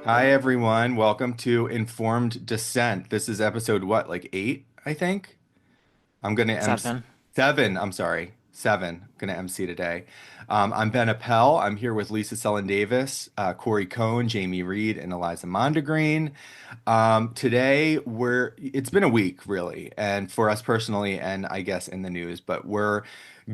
Hi, everyone. Welcome to Informed Dissent. This is episode what, like eight, I think? I'm going to MC Seven. seven. I'm sorry, seven. I'm going to MC today. I'm Ben Appel. I'm here with Lisa Sellen Davis, Cori Cohn, Jamie Reed, and Eliza Mondegreen. Today, it's been a week, really, and for us personally, and I guess in the news, but we're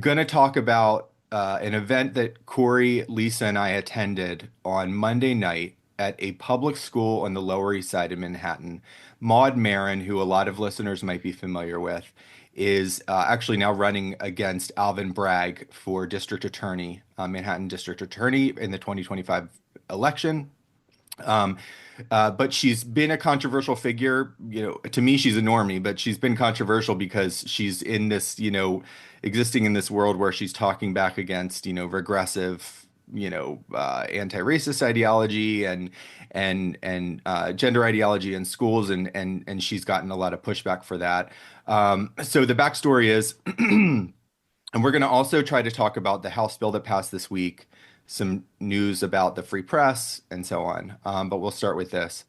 going to talk about an event that Cori, Lisa, and I attended on Monday night at a public school on the Lower East Side of Manhattan. Maud Maron, who a lot of listeners might be familiar with, is actually now running against Alvin Bragg for district attorney, Manhattan district attorney in the 2025 election. Um, but she's been a controversial figure. To me, she's a normie, but she's been controversial because she's in this, existing in this world where she's talking back against, regressive, anti-racist ideology and gender ideology in schools, and she's gotten a lot of pushback for that. So the backstory is, and we're going to also try to talk about the House bill that passed this week, some news about the free press, and so on. But we'll start with this.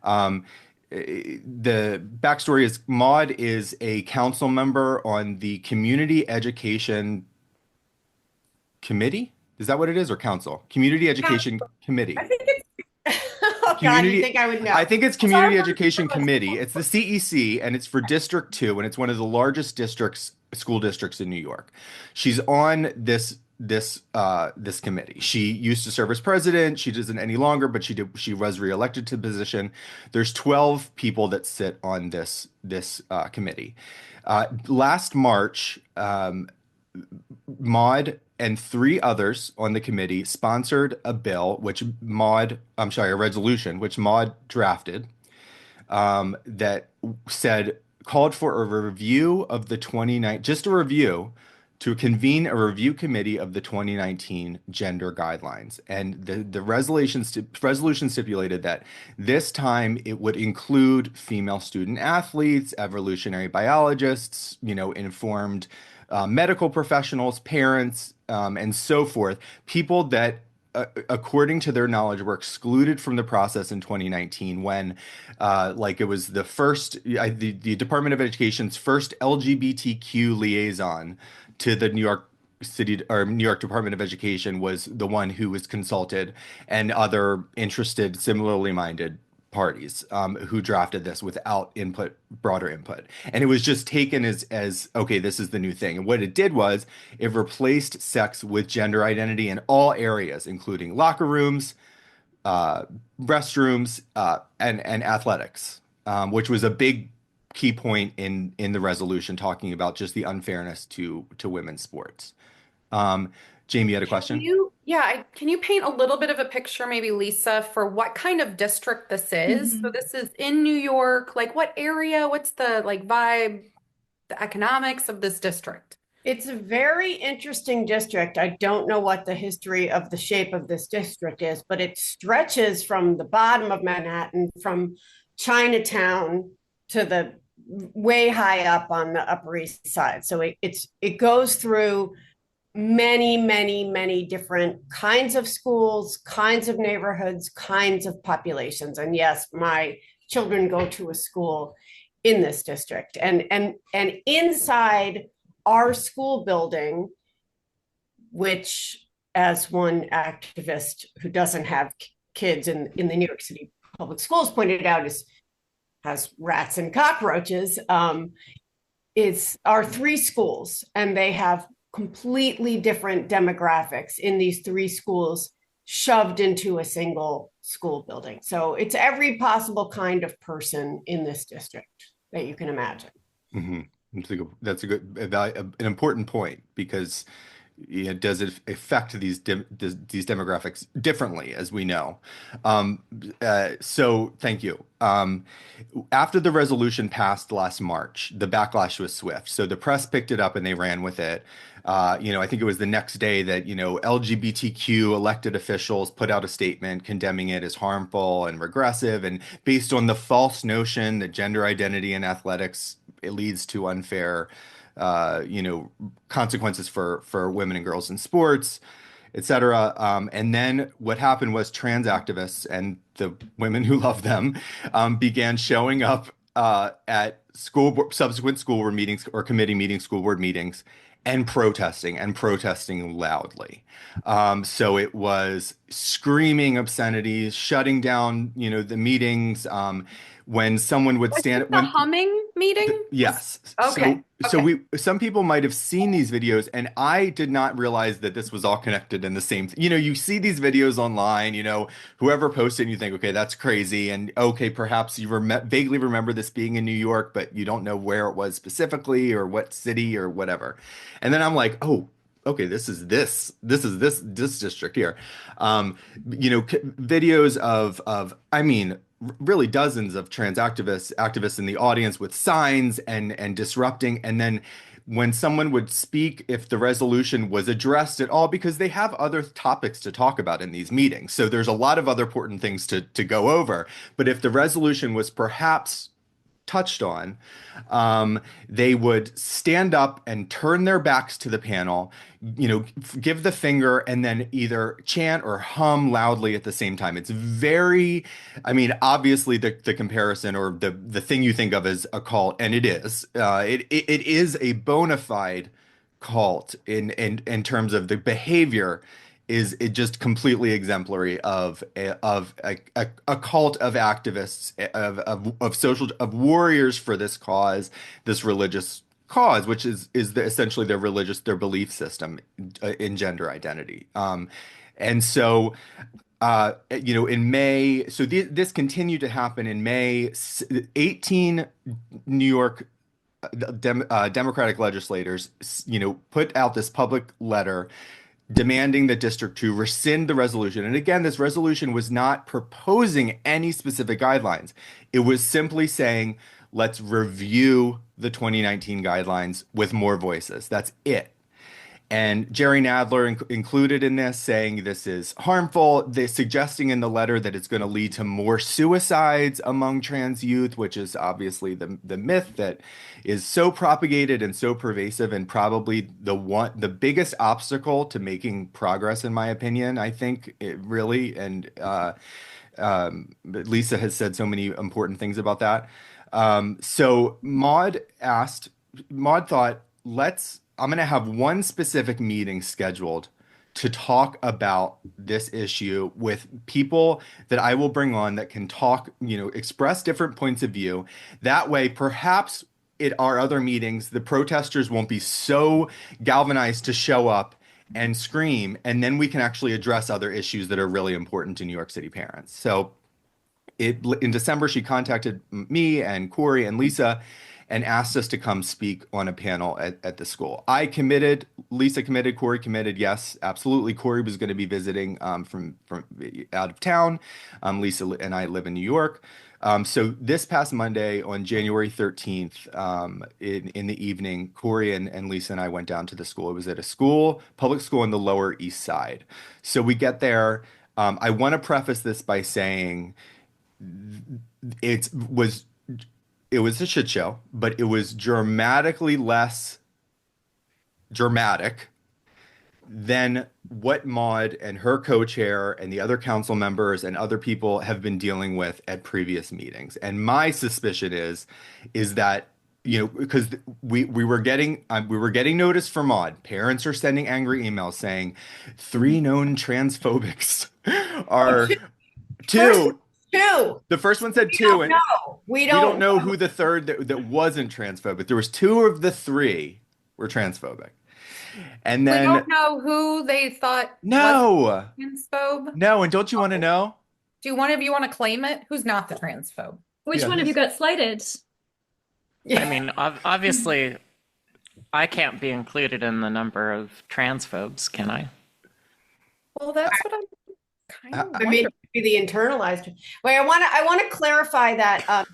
Um, the backstory is Maud is a council member on the Community Education Committee. Is that what it is, or council? Community Yeah, Education I Committee. think it's. Oh God, you Community, think I would know? I think it's So I Community work Education for a Committee. school. It's the CEC, and it's for District 2, and it's one of the largest school districts in New York. She's on this committee. She used to serve as president. She doesn't any longer, but she was reelected to the position. There's 12 people that sit on this committee. Last March, Maud and three others on the committee sponsored a bill, a resolution, which Maud drafted, that called for a review of the 29, just a review, to convene a review committee of the 2019 gender guidelines. And the resolution stipulated that this time it would include female student athletes, evolutionary biologists, informed medical professionals, parents, and so forth, people that according to their knowledge, were excluded from the process in 2019 when, like, it was the Department of Education's first LGBTQ liaison to the New York City or New York Department of Education was the one who was consulted, and other interested, similarly minded parties who drafted this without broader input. And it was just taken as okay, this is the new thing. And what it did was it replaced sex with gender identity in all areas, including locker rooms, uh, restrooms, and athletics, which was a big key point in the resolution, talking about just the unfairness to women's sports. Um, Jamie, you had a question? Can you paint a little bit of a picture, maybe Lisa, for what kind of district this is? So Mhm. this is in New York. Like what area? What's the like vibe, the economics of this district? It's a very interesting district. I don't know what the history of the shape of this district is, but it stretches from the bottom of Manhattan, from Chinatown to the way high up on the Upper East Side. So it goes through many, many, many different kinds of schools, kinds of neighborhoods, kinds of populations. And yes, my children go to a school in this district. And inside our school building, which, as one activist who doesn't have kids in the New York City public schools pointed out, has rats and cockroaches, is our three schools, and they have completely different demographics in these three schools shoved into a single school building. So it's every possible kind of person in this district that you can imagine. Hmm. An important point because does it affect these demographics differently, as we know? So thank you. After the resolution passed last March, the backlash was swift. So the press picked it up and they ran with it. I think it was the next day that, LGBTQ elected officials put out a statement condemning it as harmful and regressive, and based on the false notion that gender identity in athletics it leads to unfair, consequences for women and girls in sports. et cetera. And then what happened was trans activists and the women who love them began showing up at subsequent school board meetings or committee meetings, school board meetings, and protesting loudly. So it was screaming obscenities, shutting down, the meetings. When someone would Was stand, this the humming meeting? yes. Okay. Some people might have seen these videos, and I did not realize that this was all connected in the same. You see these videos online, whoever posted, and you think, okay, that's crazy, and okay, perhaps you vaguely remember this being in New York, but you don't know where it was specifically or what city or whatever. And then I'm like, oh, okay, this district here. Videos I mean, really dozens of trans activists in the audience with signs and disrupting. And then when someone would speak, if the resolution was addressed at all, because they have other topics to talk about in these meetings. So there's a lot of other important things to go over. But if the resolution was perhaps touched on, they would stand up and turn their backs to the panel, give the finger, and then either chant or hum loudly at the same time. It's very, I mean, obviously the comparison or the thing you think of as a cult, and it is, it is a bona fide cult in terms of the behavior is it just completely exemplary of a cult of activists of warriors for this cause, this religious cause, which is essentially their belief system in gender identity. And so in May, so this continued to happen in May. 18 New York Democratic legislators, put out this public letter demanding the district to rescind the resolution. And again, this resolution was not proposing any specific guidelines. It was simply saying, let's review the 2019 guidelines with more voices. That's it. And Jerry Nadler included in this, saying this is harmful. They're suggesting in the letter that it's going to lead to more suicides among trans youth, which is obviously the myth that is so propagated and so pervasive, and probably the biggest obstacle to making progress, in my opinion. I think it really, and Lisa has said so many important things about that. So Maud thought, I'm going to have one specific meeting scheduled to talk about this issue with people that I will bring on that can talk, express different points of view. That way, perhaps at our other meetings, the protesters won't be so galvanized to show up and scream, and then we can actually address other issues that are really important to New York City parents. So in December, she contacted me and Cori and Lisa and asked us to come speak on a panel at the school. I committed, Lisa committed, Cori committed. Yes, absolutely. Cori was going to be visiting from out of town. Lisa and I live in New York. So this past Monday on January 13th, in the evening, Cori and Lisa and I went down to the school. It was at a public school in the Lower East Side. So we get there. I want to preface this by saying it was a shit show, but it was dramatically less dramatic than what Maud and her co-chair and the other council members and other people have been dealing with at previous meetings. And my suspicion is that, because we were getting notice from Maud. Parents are sending angry emails saying 3 known transphobics are two. Two. The first one said We 2, don't and know. we don't know who the third that wasn't transphobic. There was 2 of the 3 were transphobic, and We then don't know who they thought no, was transphobe. no, and don't you want to know? Do one of you want to claim it? Who's not the transphobe? Which Yeah. one of you got slighted? Yeah. I mean, obviously, I can't be included in the number of transphobes, can I? Well, that's what I'm kind of I mean, the internalized. Wait, I want to clarify that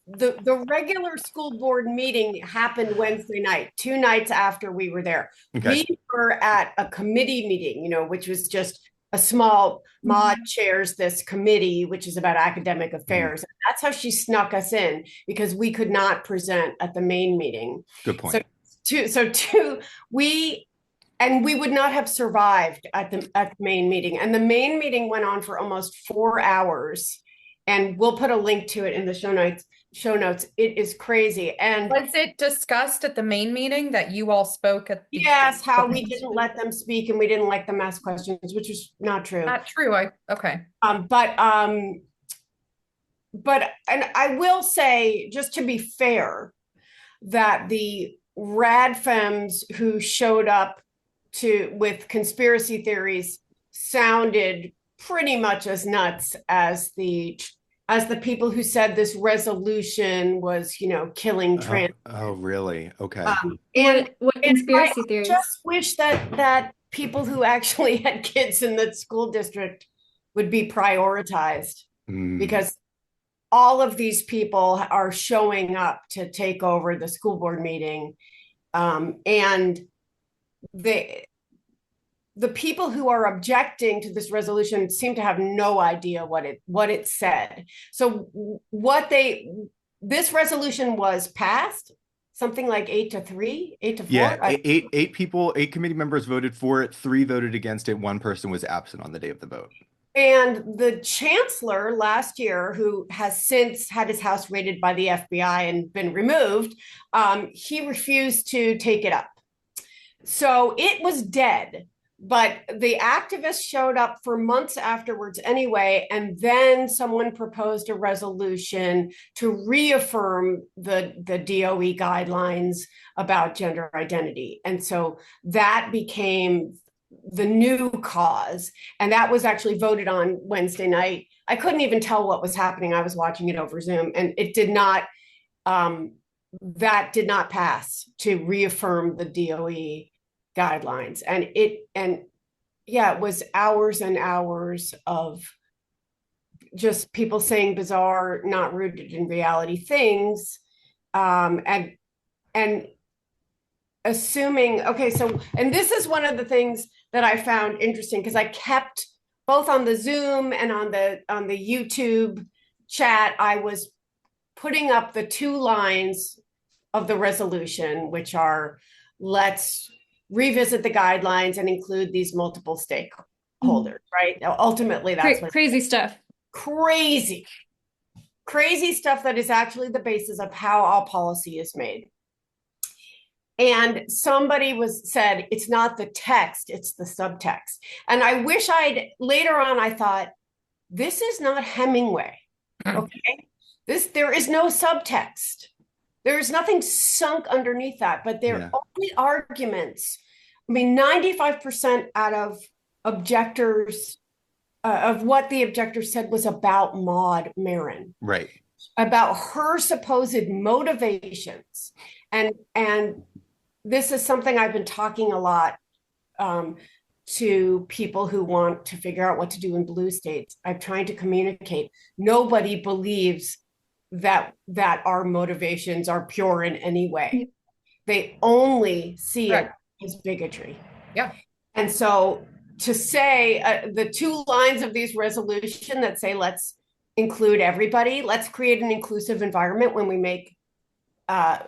the regular school board meeting happened Wednesday night, 2 nights after we were there. Okay. We were at a committee meeting, which was just a small. Maud chairs this committee, which is about academic affairs. And that's how she snuck us in, because we could not present at the main meeting. Good point. We and we would not have survived at the main meeting. And the main meeting went on for almost 4 hours. And we'll put a link to it in the show notes. It is crazy. And Was it discussed at the main meeting that you all spoke at the yes, how we didn't let them speak and we didn't let them ask questions, which is not true. Not true. Okay. But and I will say, just to be fair, that the radfems who showed up with conspiracy theories sounded pretty much as nuts as the people who said this resolution was, killing trans. Oh, really? Okay. And what conspiracy theories? I just wish that people who actually had kids in the school district would be prioritized, because all of these people are showing up to take over the school board meeting. And the people who are objecting to this resolution seem to have no idea what it said. So this resolution was passed, something like 8-3, 8-4. Yeah, eight committee members voted for it, 3 voted against it, 1 person was absent on the day of the vote. And the chancellor last year, who has since had his house raided by the FBI and been removed, he refused to take it up. So it was dead. But the activists showed up for months afterwards anyway, and then someone proposed a resolution to reaffirm the DOE guidelines about gender identity. And so that became the new cause. And that was actually voted on Wednesday night. I couldn't even tell what was happening. I was watching it over Zoom, and it did not, that did not pass to reaffirm the DOE guidelines. And it was hours and hours of just people saying bizarre, not rooted in reality things, and assuming, okay, so, and this is one of the things that I found interesting, because I kept, both on the Zoom and on the YouTube chat, I was putting up the 2 lines of the resolution, which are, let's revisit the guidelines and include these multiple stakeholders, right? Ultimately, that's what crazy stuff. Crazy stuff that is actually the basis of how all policy is made. And somebody said, it's not the text, it's the subtext. And I wish later on, I thought, this is not Hemingway, okay? There is no subtext. There's nothing sunk underneath that, but they're only arguments. I mean, 95% out of objectors, of what the objectors said was about Maud Maron. Right. About her supposed motivations. And this is something I've been talking a lot to people who want to figure out what to do in blue states. I'm trying to communicate. Nobody believes that our motivations are pure in any way. They only see it as bigotry. Yeah. And so to say the 2 lines of these resolution that say, let's include everybody, let's create an inclusive environment when we make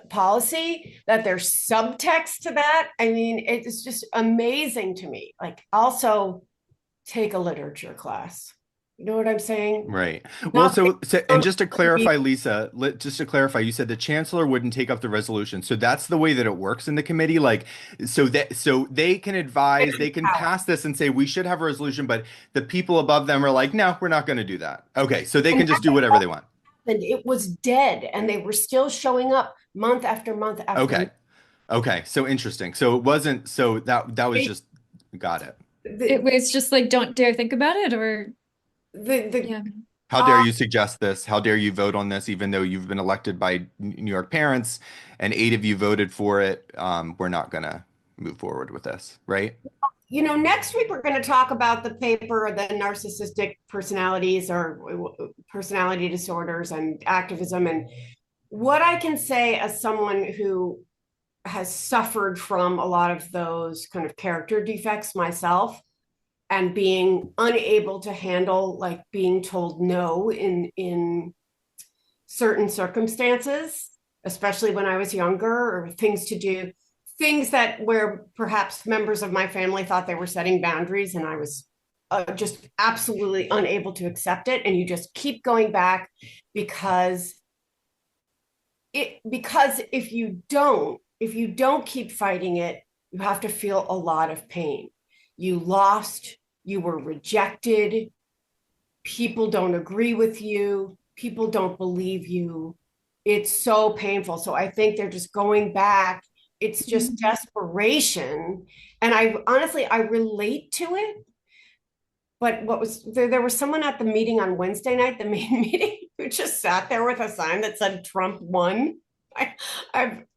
policy, that there's subtext to that. I mean, it's just amazing to me. Like, also take a literature class. You know what I'm saying? Right. Well, so and just to clarify, Lisa, just to clarify, you said the chancellor wouldn't take up the resolution. So that's the way that it works in the committee. Like, so they can advise, they can pass this and say we should have a resolution, but the people above them are like, no, we're not going to do that. Okay, so they can just do whatever they want. And it was dead, and they were still showing up month after month after. Okay. So interesting. So it wasn't. So that was just got it. It's just like, don't dare think about it, or. How dare you suggest this? How dare you vote on this, even though you've been elected by New York parents and 8 of you voted for it? We're not going to move forward with this, right? Next week we're going to talk about the paper, the narcissistic personalities or personality disorders and activism. And what I can say as someone who has suffered from a lot of those kind of character defects myself, and being unable to handle, like, being told no in certain circumstances, especially when I was younger, or things to do, things that where perhaps members of my family thought they were setting boundaries, and I was just absolutely unable to accept it. And you just keep going back because if you don't keep fighting it, you have to feel a lot of pain. You lost, you were rejected, people don't agree with you, people don't believe you. It's so painful. So I think they're just going back. It's just desperation. And I honestly, I relate to it. But what was there was someone at the meeting on Wednesday night, the main meeting, who just sat there with a sign that said Trump won. I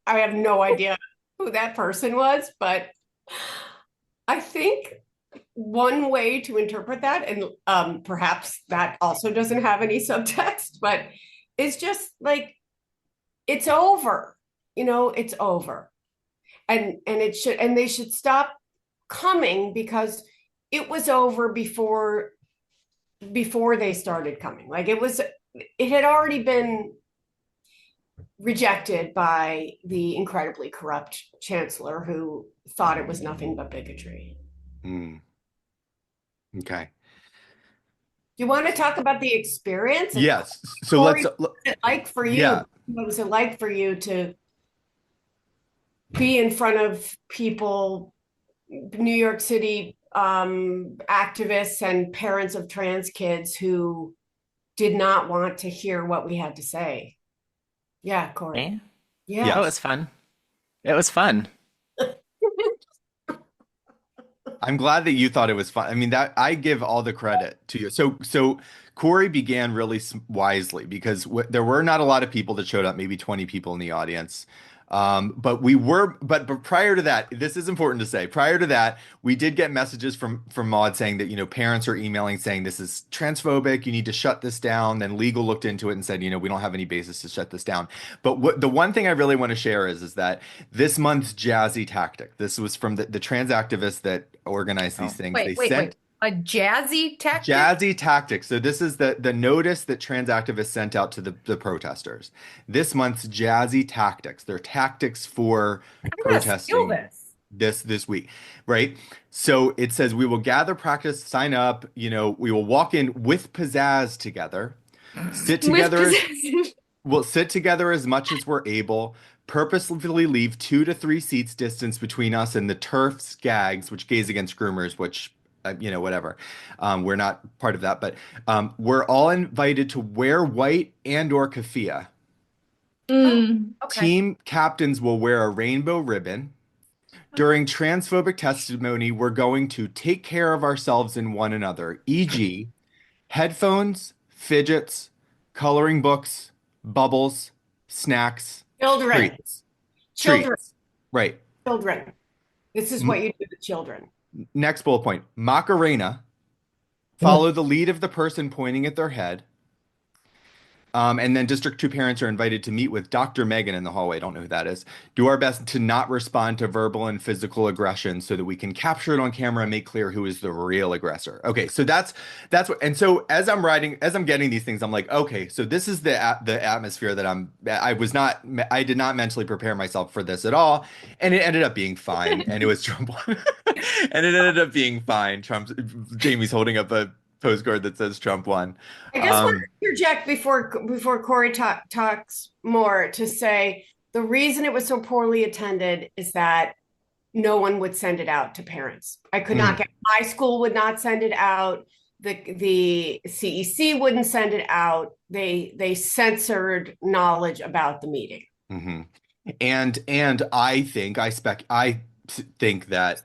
have no idea who that person was, but I think one way to interpret that, and perhaps that also doesn't have any subtext, but it's just like it's over. It's over. And they should stop coming because it was over before they started coming. Like it had already been rejected by the incredibly corrupt chancellor who thought it was nothing but bigotry. Mm. Okay. Do you want to talk about the experience? Yes. So Cori, let's. what was it like for you? Yeah. What was it like for you to be in front of people, New York City activists and parents of trans kids who did not want to hear what we had to say? Yeah, Cori. Me? Yeah. Yeah. Oh, it was fun. It was fun. I'm glad that you thought it was fun. I mean, that I give all the credit to you. So Corey began really wisely because there were not a lot of people that showed up, maybe 20 people in the audience. But prior to that, this is important to say. Prior to that, we did get messages from Maud saying that, parents are emailing saying this is transphobic, you need to shut this down. Then legal looked into it and said, we don't have any basis to shut this down. But the one thing I really want to share is that this month's jazzy tactic, this was from the trans activists that organized these things. Wait. A jazzy tactic? Jazzy tactics. So this is the notice that trans activists sent out to the protesters. This month's jazzy tactics. They're tactics for protesting this week, right? So it says we will gather, practice, sign up. We will walk in with pizzazz together, sit together. We'll sit together as much as we're able. Purposefully leave 2 to 3 seats distance between us and the TERFs gags, which gays against groomers, which whatever. We're not part of that, but we're all invited to wear white and/or keffiyeh. Mm. Okay. Team captains will wear a rainbow ribbon. During transphobic testimony, we're going to take care of ourselves and one another, e.g., headphones, fidgets, coloring books, bubbles, snacks, Children. treats. Children. Treats. Right. Children. This is what you do to children. Next bullet point. Macarena. Follow the lead of the person pointing at their head. And then District 2 parents are invited to meet with Dr. Megan in the hallway. I don't know who that is. Do our best to not respond to verbal and physical aggression so that we can capture it on camera and make clear who is the real aggressor. Okay, so that's what. And so as I'm getting these things, I'm like, okay, so this is the atmosphere that I did not mentally prepare myself for this at all, and it ended up being fine. And it was Trump, and it ended up being fine. Jamie's holding up a postcard that says Trump won. I just want to interject before Cori talks more to say the reason it was so poorly attended is that no one would send it out to parents. I could not get, my school would not send it out. The CEC wouldn't send it out. They censored knowledge about the meeting. Mm-hmm. And I think that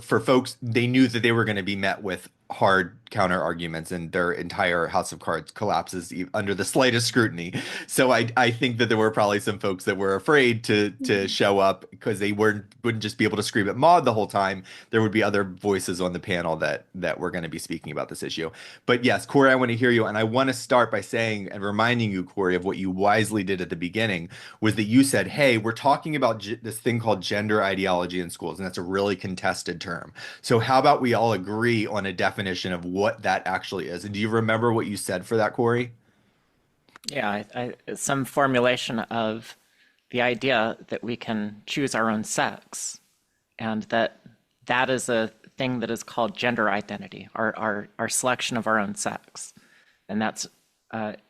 for folks, they knew that they were going to be met with hard counter arguments and their entire house of cards collapses under the slightest scrutiny. So I think that there were probably some folks that were afraid to show up because they wouldn't just be able to scream at Maud the whole time. There would be other voices on the panel that were going to be speaking about this issue. But yes, Cori, I want to hear you. And I want to start by saying and reminding you, Cori, of what you wisely did at the beginning was that you said, hey, we're talking about this thing called gender ideology in schools. And that's a really contested term. So how about we all agree on a definition of what that actually is? And do you remember what you said for that, Cori? Yeah, some formulation of the idea that we can choose our own sex, and that is a thing that is called gender identity, our selection of our own sex. And that's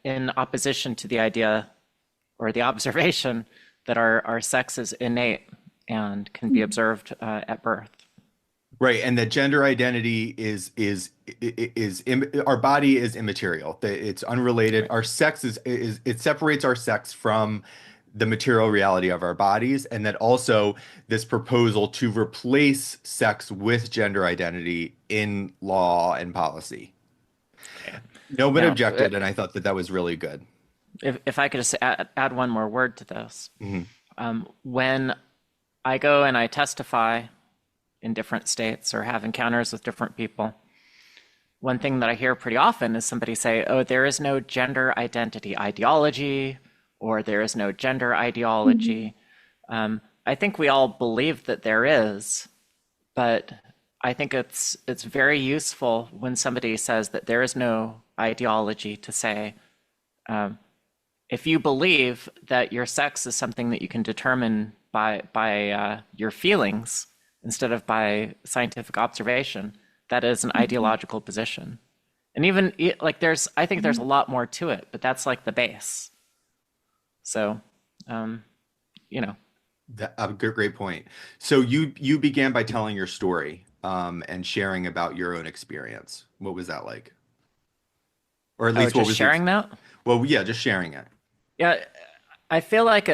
in opposition to the idea or the observation that our sex is innate and can be observed at birth. Right, and that gender identity our body is immaterial. That it's unrelated. Right. Our sex is it separates our sex from the material reality of our bodies, and that also this proposal to replace sex with gender identity in law and policy. No one Now, objected, and I thought that was really good. if I could just add one more word to this. Mhm. When I go and I testify in different states or have encounters with different people, one thing that I hear pretty often is somebody say, oh, there is no gender identity ideology, or there is no gender ideology. I think we all believe that there is, but I think it's very useful when somebody says that there is no ideology to say, if you believe that your sex is something that you can determine by your feelings instead of by scientific observation, that is an ideological position. And even like I think there's a lot more to it, but that's like the base. So, A great point. So you began by telling your story and sharing about your own experience. What was that like? Or at least what just was sharing that? Well, yeah, just sharing it. Yeah, I feel like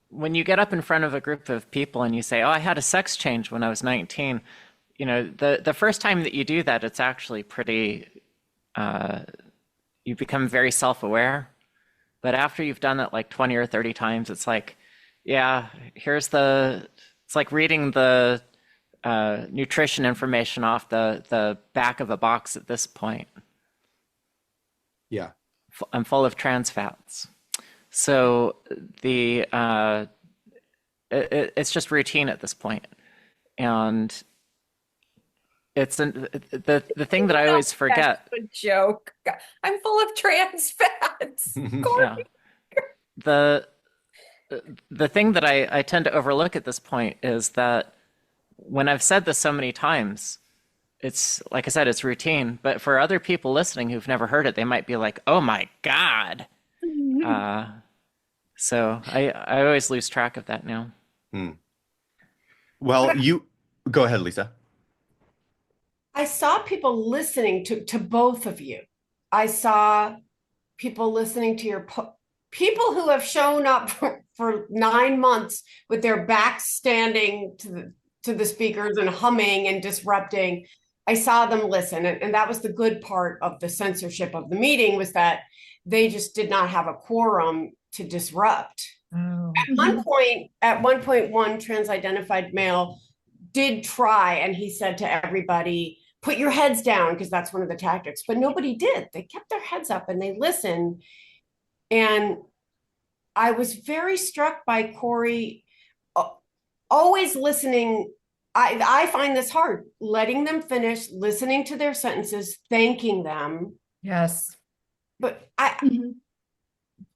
when you get up in front of a group of people and you say, oh, I had a sex change when I was 19, the first time that you do that, it's actually pretty, you become very self-aware. But after you've done it like 20 or 30 times, it's like, yeah, it's like reading the nutrition information off the back of a box at this point. Yeah. I'm full of trans fats. So it's just routine at this point. And it's the thing that I always forget. That's a joke. I'm full of trans fats. Yeah. The thing that I tend to overlook at this point is that when I've said this so many times, it's like I said, it's routine. But for other people listening who've never heard it, they might be like, "Oh my God!" So I always lose track of that now. Well, you go ahead, Lisa. I saw people listening to both of you. I saw people listening to people who have shown up for 9 months with their backs standing to the speakers and humming and disrupting. I saw them listen, and that was the good part of the censorship of the meeting, was that they just did not have a quorum to disrupt. Oh. At one point, one trans-identified male did try, and he said to everybody, put your heads down, because that's one of the tactics, but nobody did. They kept their heads up and they listened. And I was very struck by Cori always listening. I find this hard, letting them finish, listening to their sentences, thanking them. Yes. But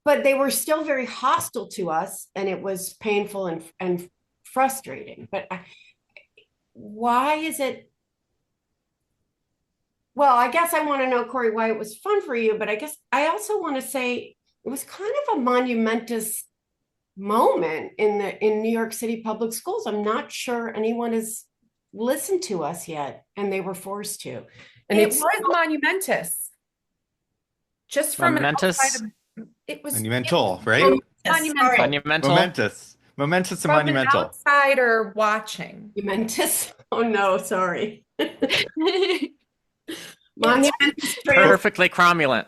but they were still very hostile to us, and it was painful and frustrating. But why is it? Well, I guess I want to know, Cori, why it was fun for you, but I guess I also want to say it was kind of a monumentous moment in New York City public schools. I'm not sure anyone has listened to us yet, and they were forced to. And It was monumentous. Just from an Momentous? outside of, it was Monumental, right? monumental. Monumental. Momentous and From an monumental. outsider watching. monumentous. Oh no, sorry. Monumentous. Perfectly cromulent.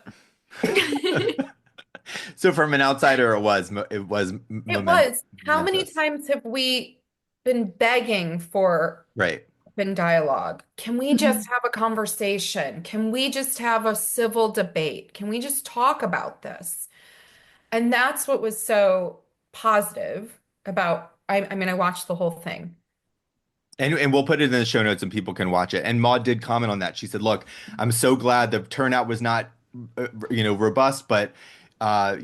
So from an outsider, it was It was. How many momentous. times have we been begging for Right. open dialogue? Can we just have a conversation? Can we just have a civil debate? Can we just talk about this? And that's what was so positive about, I mean, I watched the whole thing. And we'll put it in the show notes and people can watch it. And Maud did comment on that. She said, "Look, I'm so glad the turnout was not, robust, but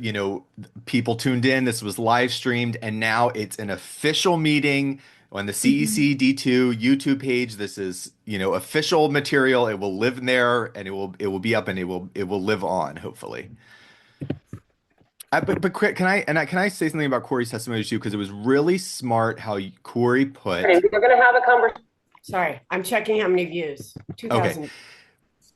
You know, people tuned in. This was live streamed, and now it's an official meeting on the CEC D2 YouTube page. This is, you know, official material. It will live in there, and it will be up, and it will live on, hopefully. Can I say something about Cori's testimony too? Because it was really smart how Cori put. We're going to have a conversation. Sorry, I'm checking how many views. Okay, 2,000.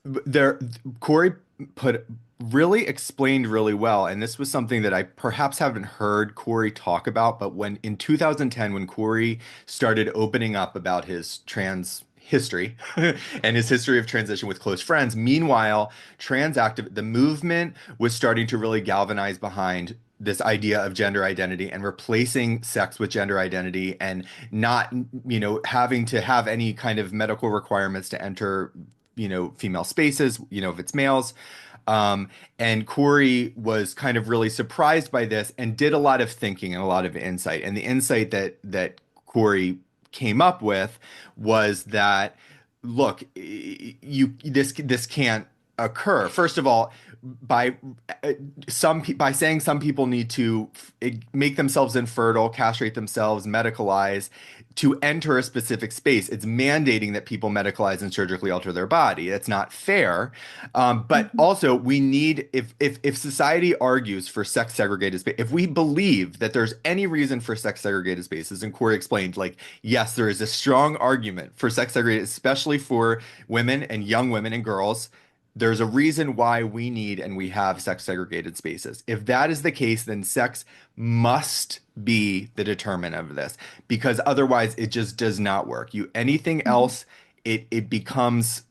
there, Cori put really explained really well, and this was something that I perhaps haven't heard Cori talk about, but when in 2010, when Cori started opening up about his trans history and his history of transition with close friends, meanwhile, the movement was starting to really galvanize behind this idea of gender identity and replacing sex with gender identity and not, you know, having to have any kind of medical requirements to enter, you know, female spaces, you know, if it's males. And Cori was kind of really surprised by this and did a lot of thinking and a lot of insight. And the insight that Cori came up with was that, look, this can't occur. First of all, by by saying some people need to make themselves infertile, castrate themselves, medicalize to enter a specific space. It's mandating that people medicalize and surgically alter their body. It's not fair. But also, we need, if society argues for sex segregated space, if we believe that there's any reason for sex segregated spaces, and Cori explained, like, yes, there is a strong argument for sex segregated, especially for women and young women and girls. There's a reason why we need and we have sex segregated spaces. If that is the case, then sex must be the determinant of this, because otherwise it just does not work. Anything else, it becomes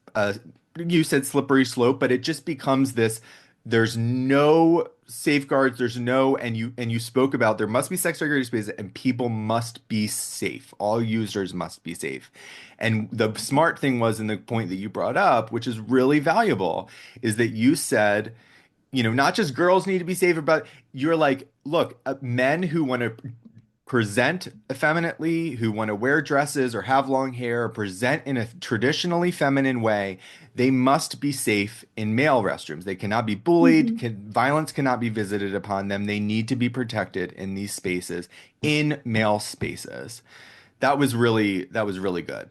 you said slippery slope, but it just becomes this. There's no safeguards. And you spoke about there must be sex segregated spaces and people must be safe. All users must be safe. And the smart thing was in the point that you brought up, which is really valuable, is that you said, you know, not just girls need to be safer, but you're like, look, men who want to present effeminately, who want to wear dresses or have long hair, or present in a traditionally feminine way, they must be safe in male restrooms. They cannot be bullied. Violence cannot be visited upon them. They need to be protected in these spaces, in male spaces. That was really good.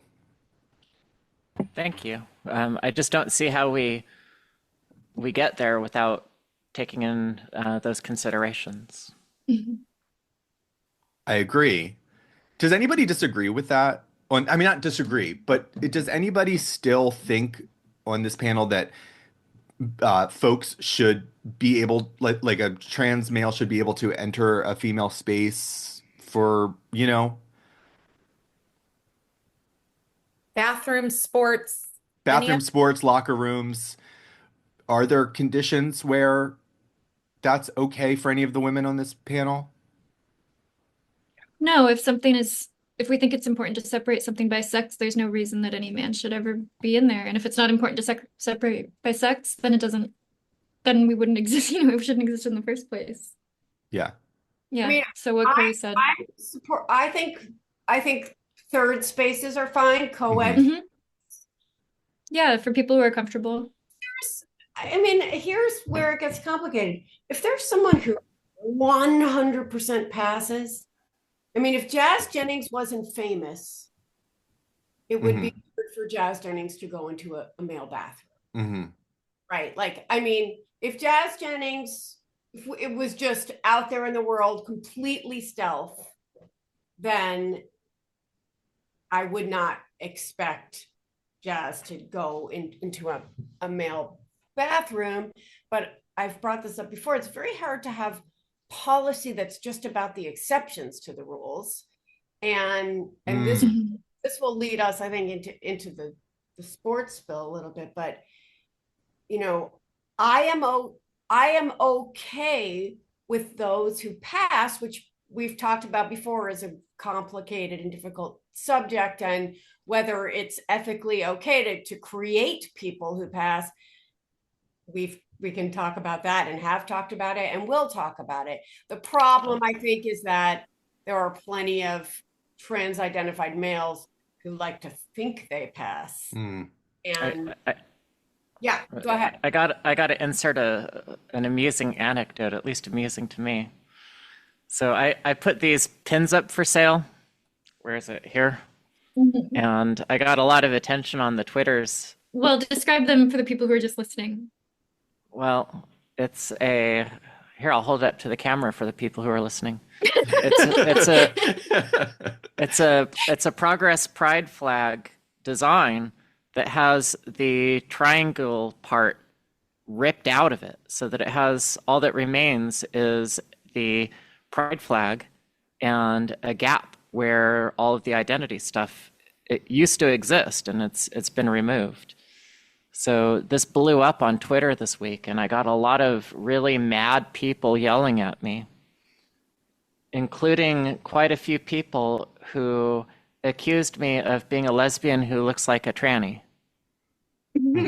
Thank you. I just don't see how we get there without taking in those considerations. I agree. Does anybody disagree with that? I mean, not disagree, but does anybody still think on this panel that folks should be able, like a trans male should be able to enter a female space for, you know, Bathroom, sports, any bathroom, of sports, locker rooms? Are there conditions where that's okay for any of the women on this panel? No, if we think it's important to separate something by sex, there's no reason that any man should ever be in there. And if it's not important to separate by sex, then we wouldn't exist, you know, we shouldn't exist in the first place. Yeah. Yeah. I mean, So what Cori said. I think third spaces are fine, co-ed. Yeah, for people who are comfortable. I mean, here's where it gets complicated. If there's someone who 100% passes, I mean, if Jazz Jennings wasn't famous, it would be hard for Jazz Jennings to go into a male bathroom. Right? Like, I mean, if Jazz Jennings, if it was just out there in the world, completely stealth, then I would not expect Jazz to go into a male bathroom. But I've brought this up before. It's very hard to have policy that's just about the exceptions to the rules. And this will lead us, I think, into the sports bill a little bit. But, you know, I am okay with those who pass, which we've talked about before as a complicated and difficult subject, and whether it's ethically okay to create people who pass. We can talk about that and have talked about it and will talk about it. The problem, I think, is that there are plenty of trans-identified males who like to think they pass. And Yeah, go ahead. I got to insert an amusing anecdote, at least amusing to me. So I put these pins up for sale. Where is it? Here. Mhm. And I got a lot of attention on the Twitters. Well, describe them for the people who are just listening. Well, it's a here, I'll hold it up to the camera for the people who are listening. It's a Progress Pride flag design that has the triangle part ripped out of it so that it has all that remains is the pride flag and a gap where all of the identity stuff it used to exist and it's been removed. So this blew up on Twitter this week and I got a lot of really mad people yelling at me, including quite a few people who accused me of being a lesbian who looks like a tranny. Hmm,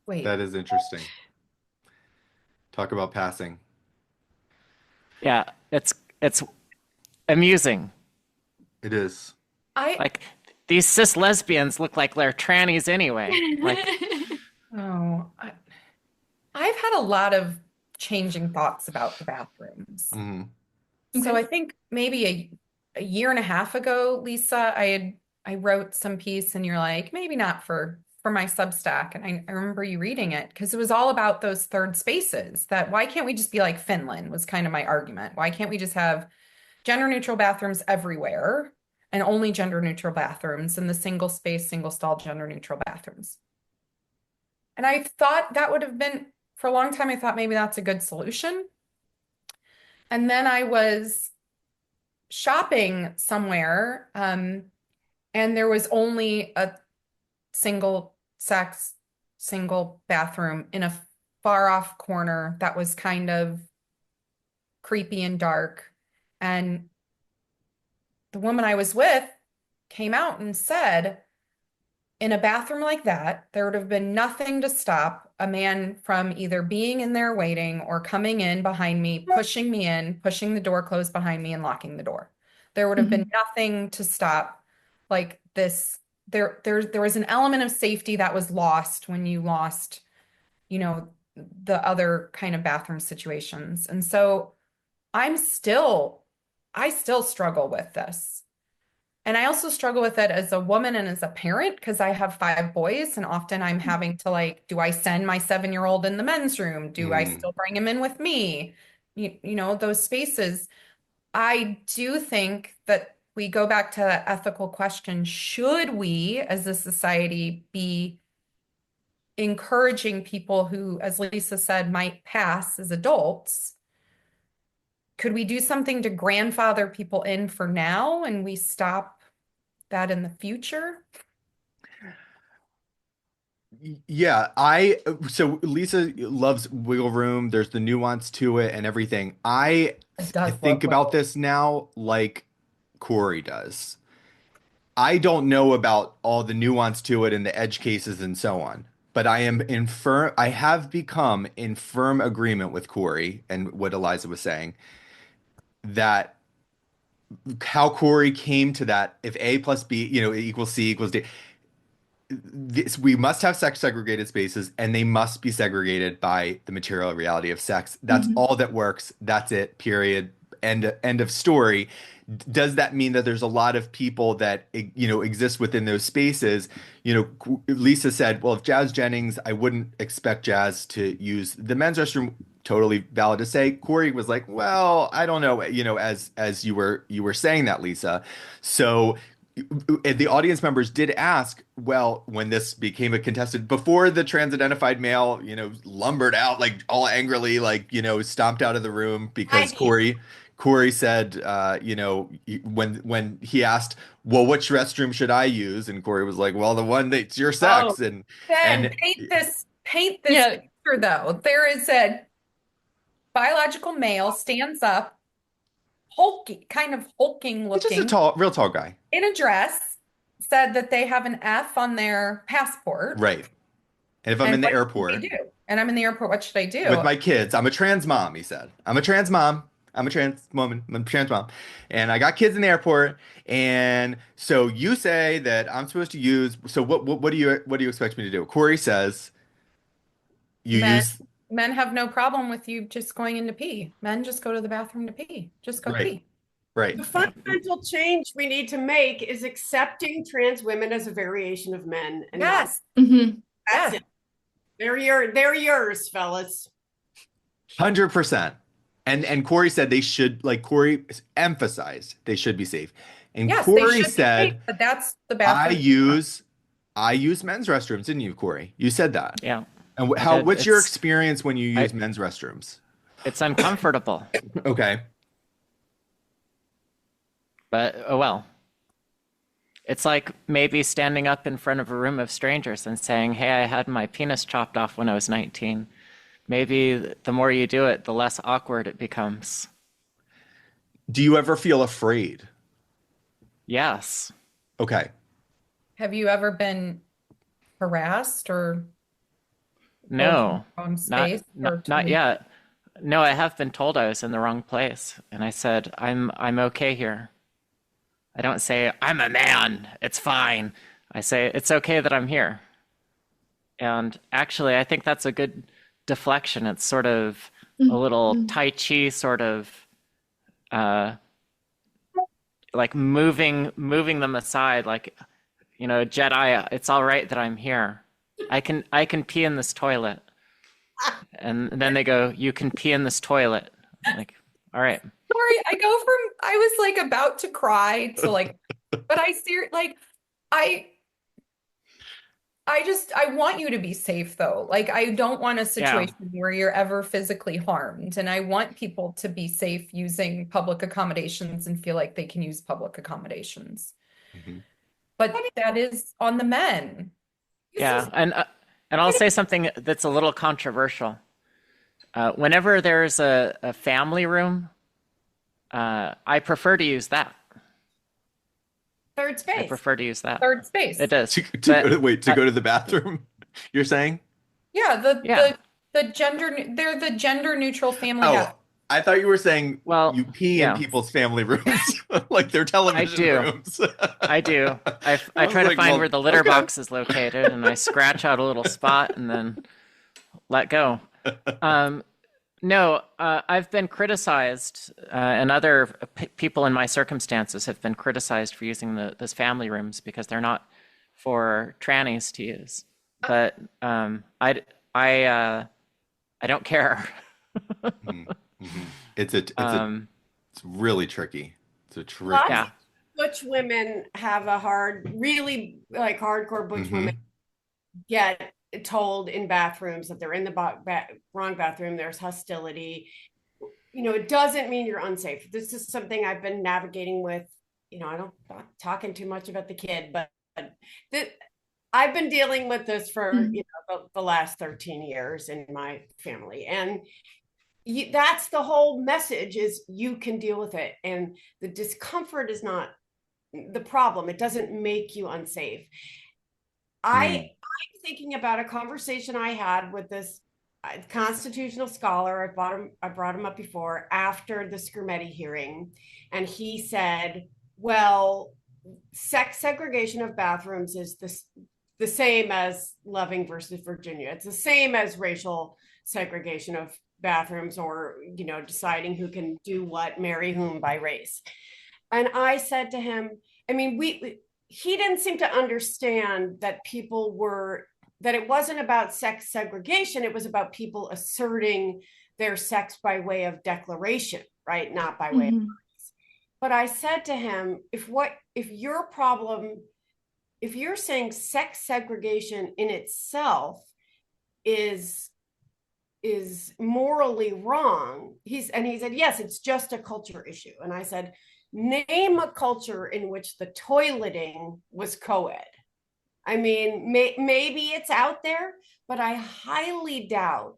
Wait, that is interesting. Talk about passing. Yeah, it's amusing. It is. I Like these cis lesbians look like they're trannies anyway. Like oh, I've had a lot of changing thoughts about the bathrooms. Hmm. So Okay. I think maybe a year and a half ago, Lisa, I wrote some piece and you're like, maybe not for my Substack. And I remember you reading it because it was all about those third spaces that why can't we just be like Finland was kind of my argument. Why can't we just have gender neutral bathrooms everywhere and only gender neutral bathrooms in the single space, single stall gender neutral bathrooms? And I thought that would have been, for a long time, I thought maybe that's a good solution. And then I was shopping somewhere, and there was only a single sex, single bathroom in a far off corner that was kind of creepy and dark. And the woman I was with came out and said, in a bathroom like that, there would have been nothing to stop a man from either being in there waiting or coming in behind me, pushing me in, pushing the door closed behind me and locking the door. There would have been nothing to stop like this. There was an element of safety that was lost when you lost, you know, the other kind of bathroom situations. And so I still struggle with this. And I also struggle with it as a woman and as a parent because I have 5 boys, and often I'm having to like, do I send my 7-year-old in the men's room? Do I Mm. still bring him in with me? You know, those spaces. I do think that we go back to that ethical question, should we as a society be encouraging people who, as Lisa said, might pass as adults? Could we do something to grandfather people in for now and we stop that in the future? Yeah, so Lisa loves wiggle room. There's the nuance to it and everything. It I does think love about wiggle. this now like Cori does. I don't know about all the nuance to it and the edge cases and so on, but I have become in firm agreement with Cori and what Eliza was saying that how Cori came to that, if A plus B, equals C equals D, we must have sex segregated spaces and they must be segregated by the material reality of sex. That's Mhm. all that works. That's it, period. End of story. Does that mean that there's a lot of people that exist within those spaces? Lisa said, well, if Jazz Jennings, I wouldn't expect Jazz to use the men's restroom. Totally valid to say. Cori was like, well, I don't know, as you were saying that, Lisa. So the audience members did ask, well, when this became a contested, before the trans identified male, lumbered out like all angrily, like, stomped out of the room because I Corey said, when he asked, well, which restroom should I use? And Corey was like, well, the one that's your Oh, sex. And, Ben, and paint this Yeah. picture though. There is a biological male stands up, kind of hulking it's just a looking real tall guy. in a dress, said that they have an F on their passport. Right. And if I'm And in the what should they airport do? And I'm in the airport, what should I with do? my kids, I'm a trans mom, he said. I'm a trans mom. I'm a trans woman. I'm a trans mom. And I got kids in the airport. And so you say that I'm supposed to use, so what do you expect me to do? Corey says, You Men use men have no problem with you just going in to pee. Men just go to the bathroom to pee. Just go right, pee. right. The fundamental change we need to make is accepting trans women as a variation of men. And not, Yes. Mm-hmm. that's Yes. it. They're yours, fellas. 100%. And Cori said they should, like Cori emphasized they should be safe. And Yes, they Cori should be safe, said, but that's the I bathroom. use I use men's restrooms, didn't you, Cori? You said that. Yeah, And I how did. what's your experience when you use I- men's restrooms? It's uncomfortable, Okay. but oh well. It's like maybe standing up in front of a room of strangers and saying, "Hey, I had my penis chopped off when I was 19." Maybe the more you do it, the less awkward it becomes. Do you ever feel afraid? Yes. Okay. Have you ever been harassed or No. on Not space or not yet. No, I have been told I was in the wrong place, and I said, I'm okay here." I don't say, "I'm a man, it's fine." I say, "It's okay that I'm here." And actually, I think that's a good deflection. It's sort of a little Tai Chi sort of like moving them aside, like, Jedi, it's all right that I'm here. I can pee in this toilet. And then they go, "You can pee in this toilet." I'm like, all right. Sorry, I was like about to cry to like, but I want you to be safe though. Like, I don't want a situation where you're ever physically harmed. And I want people to be safe using public accommodations and feel like they can use public accommodations. Mhm. But that is on the men. Yeah, and I'll say something that's a little controversial. Whenever there's a family room, I prefer to use that. Third I space. prefer to use that. Third space. It does. To But go to the bathroom, you're saying? Yeah, Yeah. they're the gender neutral family Oh, bathroom. I thought you were saying Well, you pee in yeah. people's family rooms, like their television do. rooms. I do. I was try to like, find well, where the litter okay. box is located, and I scratch out a little spot and then let go. No, I've been criticized, and other people in my circumstances have been criticized for using those family rooms because they're not for trannies to use. But I don't care. Mhm. It's Um, it's really tricky. It's a tricky. Lots yeah. of butch women have really like hardcore butch Mhm. women get told in bathrooms that they're in the wrong bathroom, there's hostility. It doesn't mean you're unsafe. This is something I've been navigating with, I'm not talking too much about the kid, but I've been dealing with this for, the last 13 years in my family. And that's the whole message, is you can deal with it. And the discomfort is not the problem. It doesn't make you unsafe. I'm thinking about a conversation I had with this constitutional scholar. I brought him up before after the Scrimeti hearing, and he said, well, sex segregation of bathrooms is the same as Loving versus Virginia. It's the same as racial segregation of bathrooms, or deciding who can do what, marry whom by race. And I said to him, I mean, he didn't seem to understand that that it wasn't about sex segregation. It was about people asserting their sex by way of declaration, right? Not by way of race. But I said to him, if you're saying sex segregation in itself is morally wrong, he said, yes, it's just a culture issue. And I said, name a culture in which the toileting was co-ed. I mean, maybe it's out there, but I highly doubt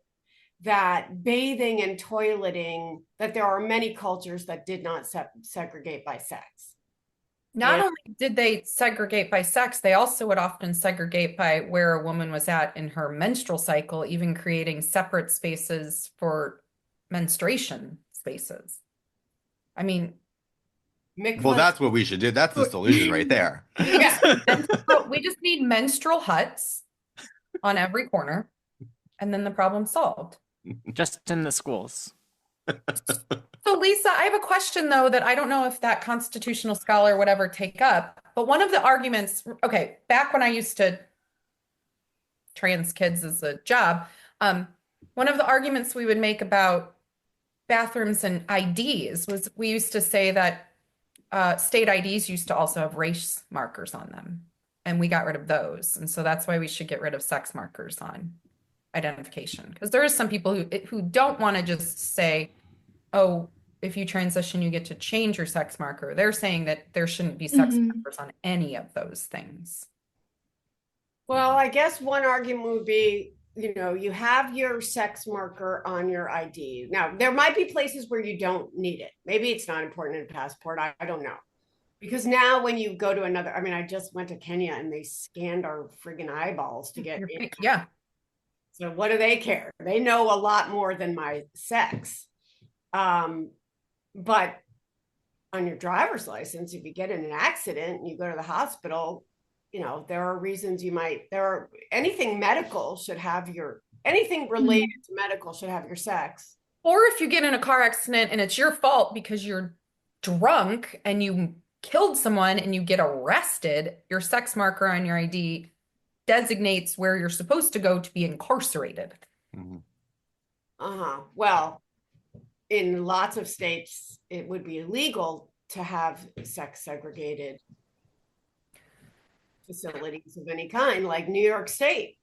that bathing and toileting, that there are many cultures that did not segregate by sex. Not only did they segregate by sex, they also would often segregate by where a woman was at in her menstrual cycle, even creating separate spaces for menstruation spaces. I mean, Well, that's what we should do. That's the solution right there. yeah, we just need menstrual huts on every corner. and then the problem's solved. Just in the schools. So Lisa, I have a question though that I don't know if that constitutional scholar would ever take up, but one of the arguments, okay, back when I used to trans kids as a job, one of the arguments we would make about bathrooms and IDs was we used to say that state IDs used to also have race markers on them, and we got rid of those. And so that's why we should get rid of sex markers on identification, because there is some people who don't want to just say, oh, if you transition, you get to change your sex marker. They're saying that there shouldn't be sex markers on any of those things. Well, I guess one argument would be, you have your sex marker on your ID. Now, there might be places where you don't need it. Maybe it's not important in a passport. I don't know. Because now when you go to another, I just went to Kenya and they scanned our friggin' eyeballs to get in. Yeah. So what do they care? They know a lot more than my sex. But on your driver's license, if you get in an accident and you go to the hospital, there are reasons anything medical should have anything related to medical should have your sex. Or if you get in a car accident and it's your fault because you're drunk and you killed someone and you get arrested, your sex marker on your ID designates where you're supposed to go to be incarcerated. Well, in lots of states, it would be illegal to have sex segregated facilities of any kind, like New York State.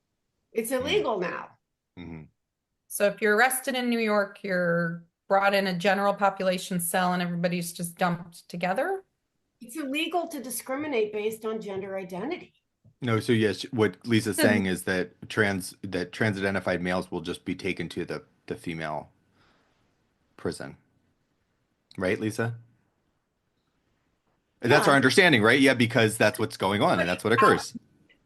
It's illegal now. So if you're arrested in New York, you're brought in a general population cell and everybody's just dumped together? It's illegal to discriminate based on gender identity. No, so yes, what Lisa's saying is that trans identified males will just be taken to the female prison. Right, Lisa? That's our understanding, right? Yeah, because that's what's going on and that's what occurs.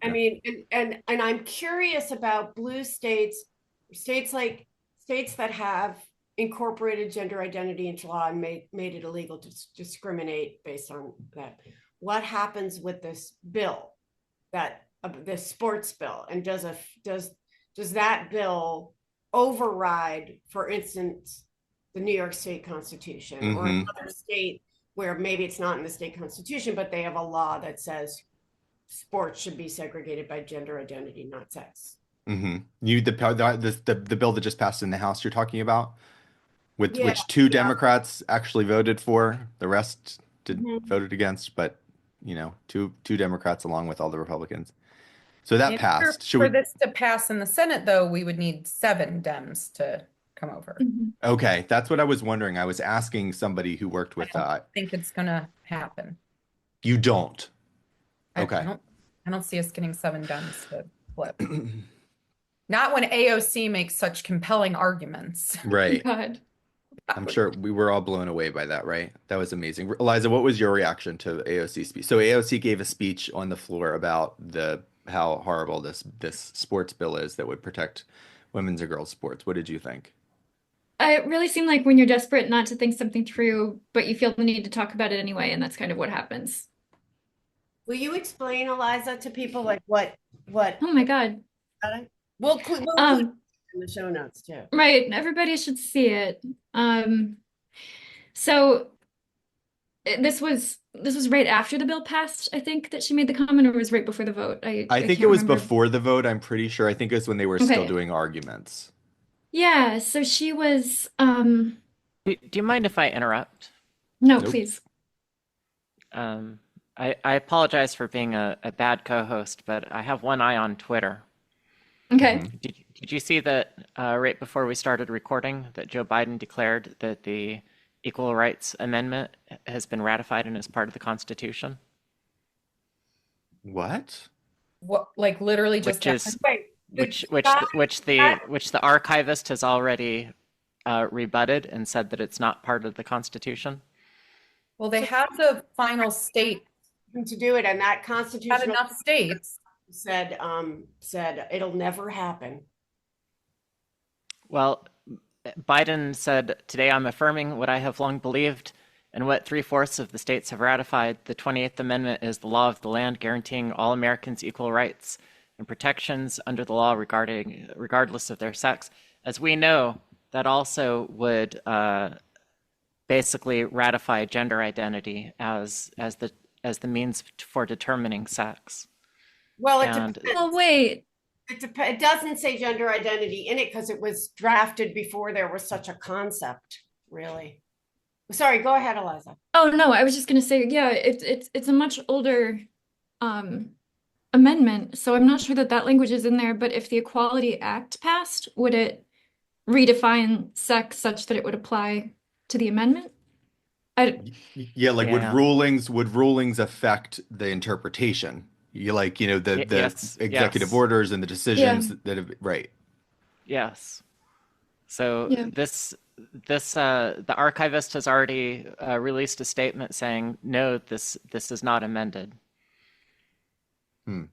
And I'm curious about blue states that have incorporated gender identity into law and made it illegal to discriminate based on that. What happens with this bill, the sports bill, and does that bill override, for instance, the New York State Constitution or another state where maybe it's not in the state constitution, but they have a law that says sports should be segregated by gender identity, not sex. The bill that just passed in the House you're talking about, which two Democrats actually voted for, the rest voted against, but two Democrats along with all the Republicans. So that passed. For this to pass in the Senate, though, we would need 7 Dems to come over. Okay, that's what I was wondering. I was asking somebody who worked with that. I think it's gonna happen. You don't? Okay. I don't see us getting 7 Dems to flip. Not when AOC makes such compelling arguments. Right. God. I'm sure we were all blown away by that, right? That was amazing. Eliza, what was your reaction to AOC's speech? So AOC gave a speech on the floor about how horrible this sports bill is that would protect women's and girls' sports. What did you think? It really seemed like when you're desperate not to think something through, but you feel the need to talk about it anyway, and that's kind of what happens. Will you explain, Eliza, to people like what? Oh my God. We'll put in the show notes too. Right. Everybody should see it. So this was right after the bill passed, I think, that she made the comment, or was right before the vote. I think can't it was remember. before the vote. I'm pretty sure. I think it was when they were still doing arguments. Yeah. So she was. Do you mind if I interrupt? No, Nope. please. I apologize for being a bad co-host, but I have one eye on Twitter. Okay. Did you see that right before we started recording that Joe Biden declared that the Equal Rights Amendment has been ratified and is part of the Constitution? What? What, like literally just Which the archivist has already rebutted and said that it's not part of the Constitution. Well, they have the final state to do it, and that constitutional had enough states said it'll never happen. Well, Biden said, "Today I'm affirming what I have long believed and what 3/4 of the states have ratified. The 28th Amendment is the law of the land guaranteeing all Americans equal rights. and protections under the law regardless of their sex, as we know, that also would basically ratify gender identity as the means for determining sex. Well, it And depends. Well, wait. It doesn't say gender identity in it because it was drafted before there was such a concept, really. Sorry, go ahead, Eliza. Oh no, I was just gonna say, yeah, it's a much older amendment, so I'm not sure that that language is in there. But if the Equality Act passed, would it redefine sex such that it would apply to the amendment? Yeah, like yeah, would rulings affect the interpretation? You like, the yes, executive yes, orders and the Yeah, decisions that have, right. yes. So yeah. the archivist has already released a statement saying, no, this is not amended. Hmm.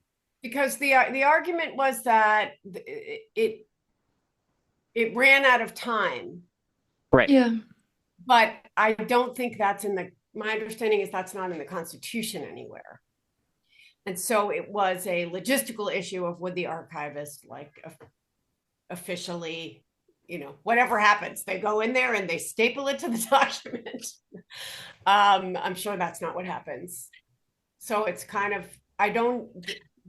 Because the argument was that it ran out of time, Right. Yeah. but I don't think that's my understanding is that's not in the Constitution anywhere. And so it was a logistical issue of would the archivist officially, whatever happens, they go in there and they staple it to the document. I'm sure that's not what happens. So it's kind of,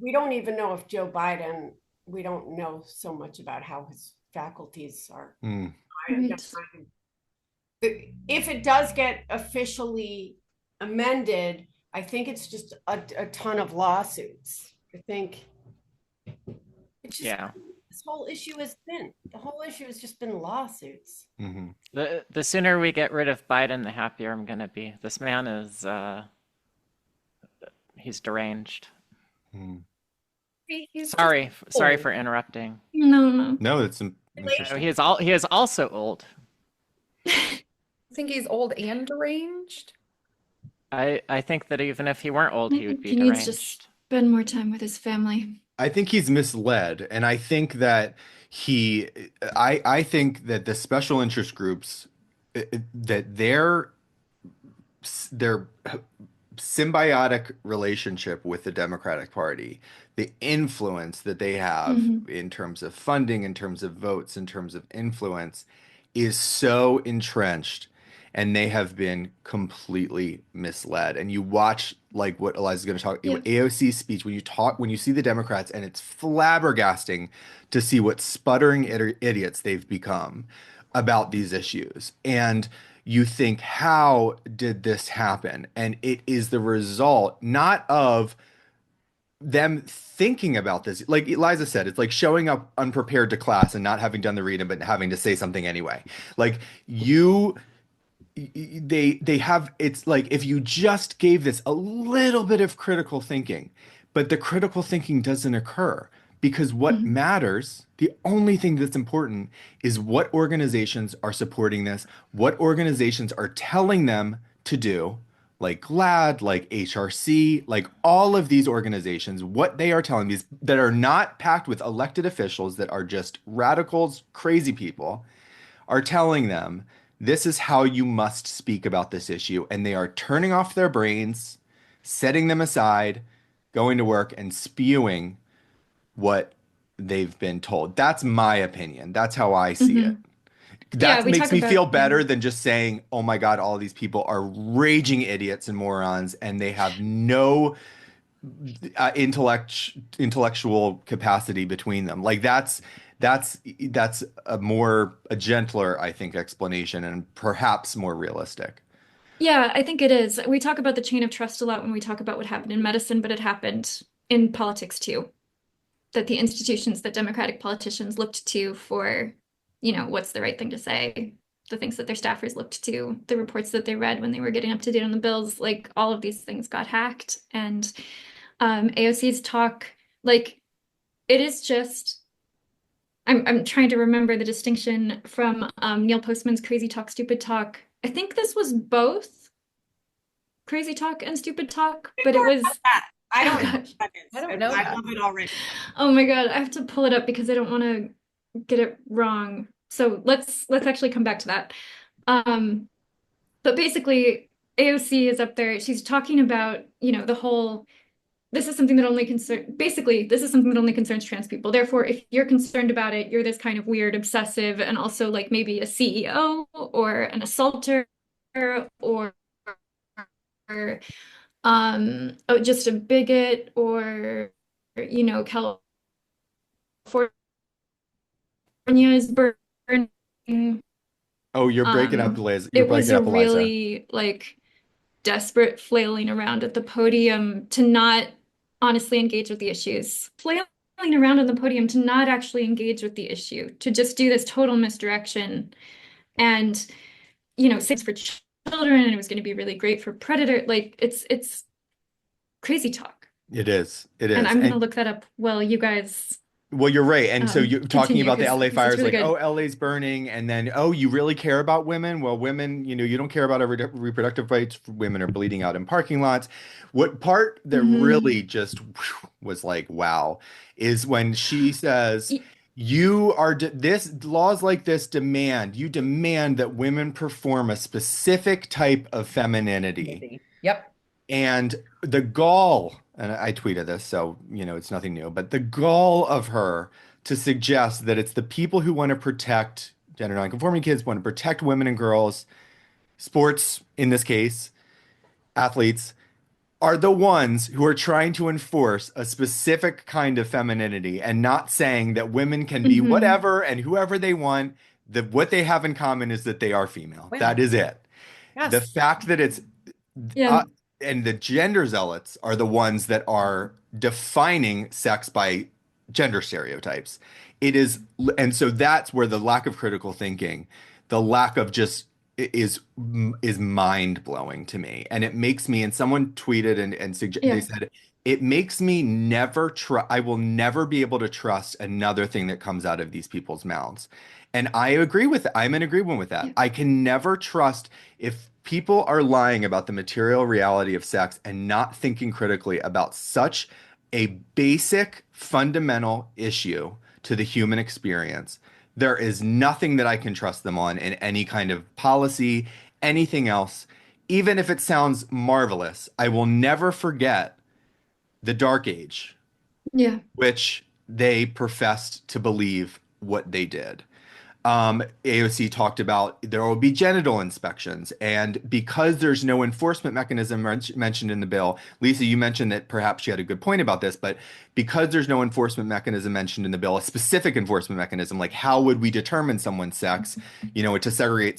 we don't even know if Joe Biden, we don't know so much about how his faculties are. Right. If it does get officially amended, I think it's just a ton of lawsuits. I think it's just, Yeah. this whole issue the whole issue has just been lawsuits. Hmm. The sooner we get rid of Biden, the happier I'm gonna be. This man is he's deranged. Sorry for interrupting. No. No, it's No, interesting. he is also old. I think he's old and deranged. I think that even if he weren't old, I he would think be he needs to deranged. spend more time with his family. I think he's misled, and I think that I think that the special interest groups, that their symbiotic relationship with the Democratic Party, the influence that they have in terms of funding, in terms of votes, in terms of influence, is so entrenched, and they have been completely misled. And you watch like what Eliza's going to talk, Yeah. AOC's speech, when you see the Democrats, and it's flabbergasting to see what sputtering idiots they've become about these issues. And you think, how did this happen? And it is the result not of them thinking about this. Like Eliza said, it's like showing up unprepared to class and not having done the reading, but having to say something anyway. Like they have, it's like if you just gave this a little bit of critical thinking, but the critical thinking doesn't occur, because what matters, the only thing that's important, is what organizations are supporting this, what organizations are telling them to do, like GLAD, like HRC, like all of these organizations, what they are telling these that are not packed with elected officials, that are just radicals, crazy people, are telling them this is how you must speak about this issue. And they are turning off their brains, setting them aside, going to work and spewing what they've been told. That's my opinion. That's how I see it. Yeah, That we makes talk me about feel better than just saying, oh my God, all these people are raging idiots and morons, and they have no intellectual capacity between them. Like that's a gentler, I think, explanation, and perhaps more realistic. Yeah, I think it is. We talk about the chain of trust a lot when we talk about what happened in medicine, but it happened in politics too. That the institutions that Democratic politicians looked to for, what's the right thing to say, the things that their staffers looked to, the reports that they read when they were getting up to date on the bills, like all of these things got hacked. And AOC's talk, like, it is just, I'm trying to remember the distinction from Neil Postman's Crazy Talk, Stupid Talk. I think this was both Crazy Talk and Stupid Talk, but it was, I oh don't know gosh, what that is. I don't know I that. love it already. oh my God, I have to pull it up because I don't want to get it wrong. So let's actually come back to that. But basically, AOC is up there. She's talking about, the whole this is something that only basically, this is something that only concerns trans people. Therefore, if you're concerned about it, you're this kind of weird, obsessive, and also like maybe a CEO or an assaulter or oh, just a bigot or, California is burning. Oh, you're breaking up, Liz. You're It was breaking a up, Eliza. really like desperate flailing around at the podium to not honestly engage with the issues. Flailing around on the podium to not actually engage with the issue, to just do this total misdirection and, say it's for children and it was going to be really great for predator. Like it's crazy talk. It is. It And is. I'm going to look that up while you guys Well, you're right. And so you're talking continue about the because LA this is fires, really like, good. oh, LA's burning. And then, oh, you really care about women? Well, women, you don't care about reproductive rights. Women are bleeding out in parking lots. What part that really just was like, wow, is when she says, you are laws like this you demand that women perform a specific type of femininity. Yep. And the gall, and I tweeted this, so it's nothing new, but the gall of her to suggest that it's the people who want to protect gender nonconforming kids, want to protect women and girls, sports in this case, athletes, are the ones who are trying to enforce a specific kind of femininity and not saying that women can be whatever and whoever they want. What they have in common is that they are female. Women. That is it. Yes. The fact that it's Yeah. and the gender zealots are the ones that are defining sex by gender stereotypes. It is, and so that's where the lack of critical thinking, the lack of just is mind blowing to me, and it makes me. And someone tweeted they said it makes me never try. I will never be able to trust another thing that comes out of these people's mouths. And I agree with it. I'm in agreement with that. Yeah. I can never trust if people are lying about the material reality of sex and not thinking critically about such a basic, fundamental issue to the human experience. There is nothing that I can trust them on in any kind of policy, anything else. Even if it sounds marvelous, I will never forget the Dark Age, which they professed to believe what they did. AOC talked about there will be genital inspections, and because there's no enforcement mechanism mentioned in the bill, Lisa, you mentioned that perhaps she had a good point about this, but because there's no enforcement mechanism mentioned in the bill, a specific enforcement mechanism, like how would we determine someone's sex, to segregate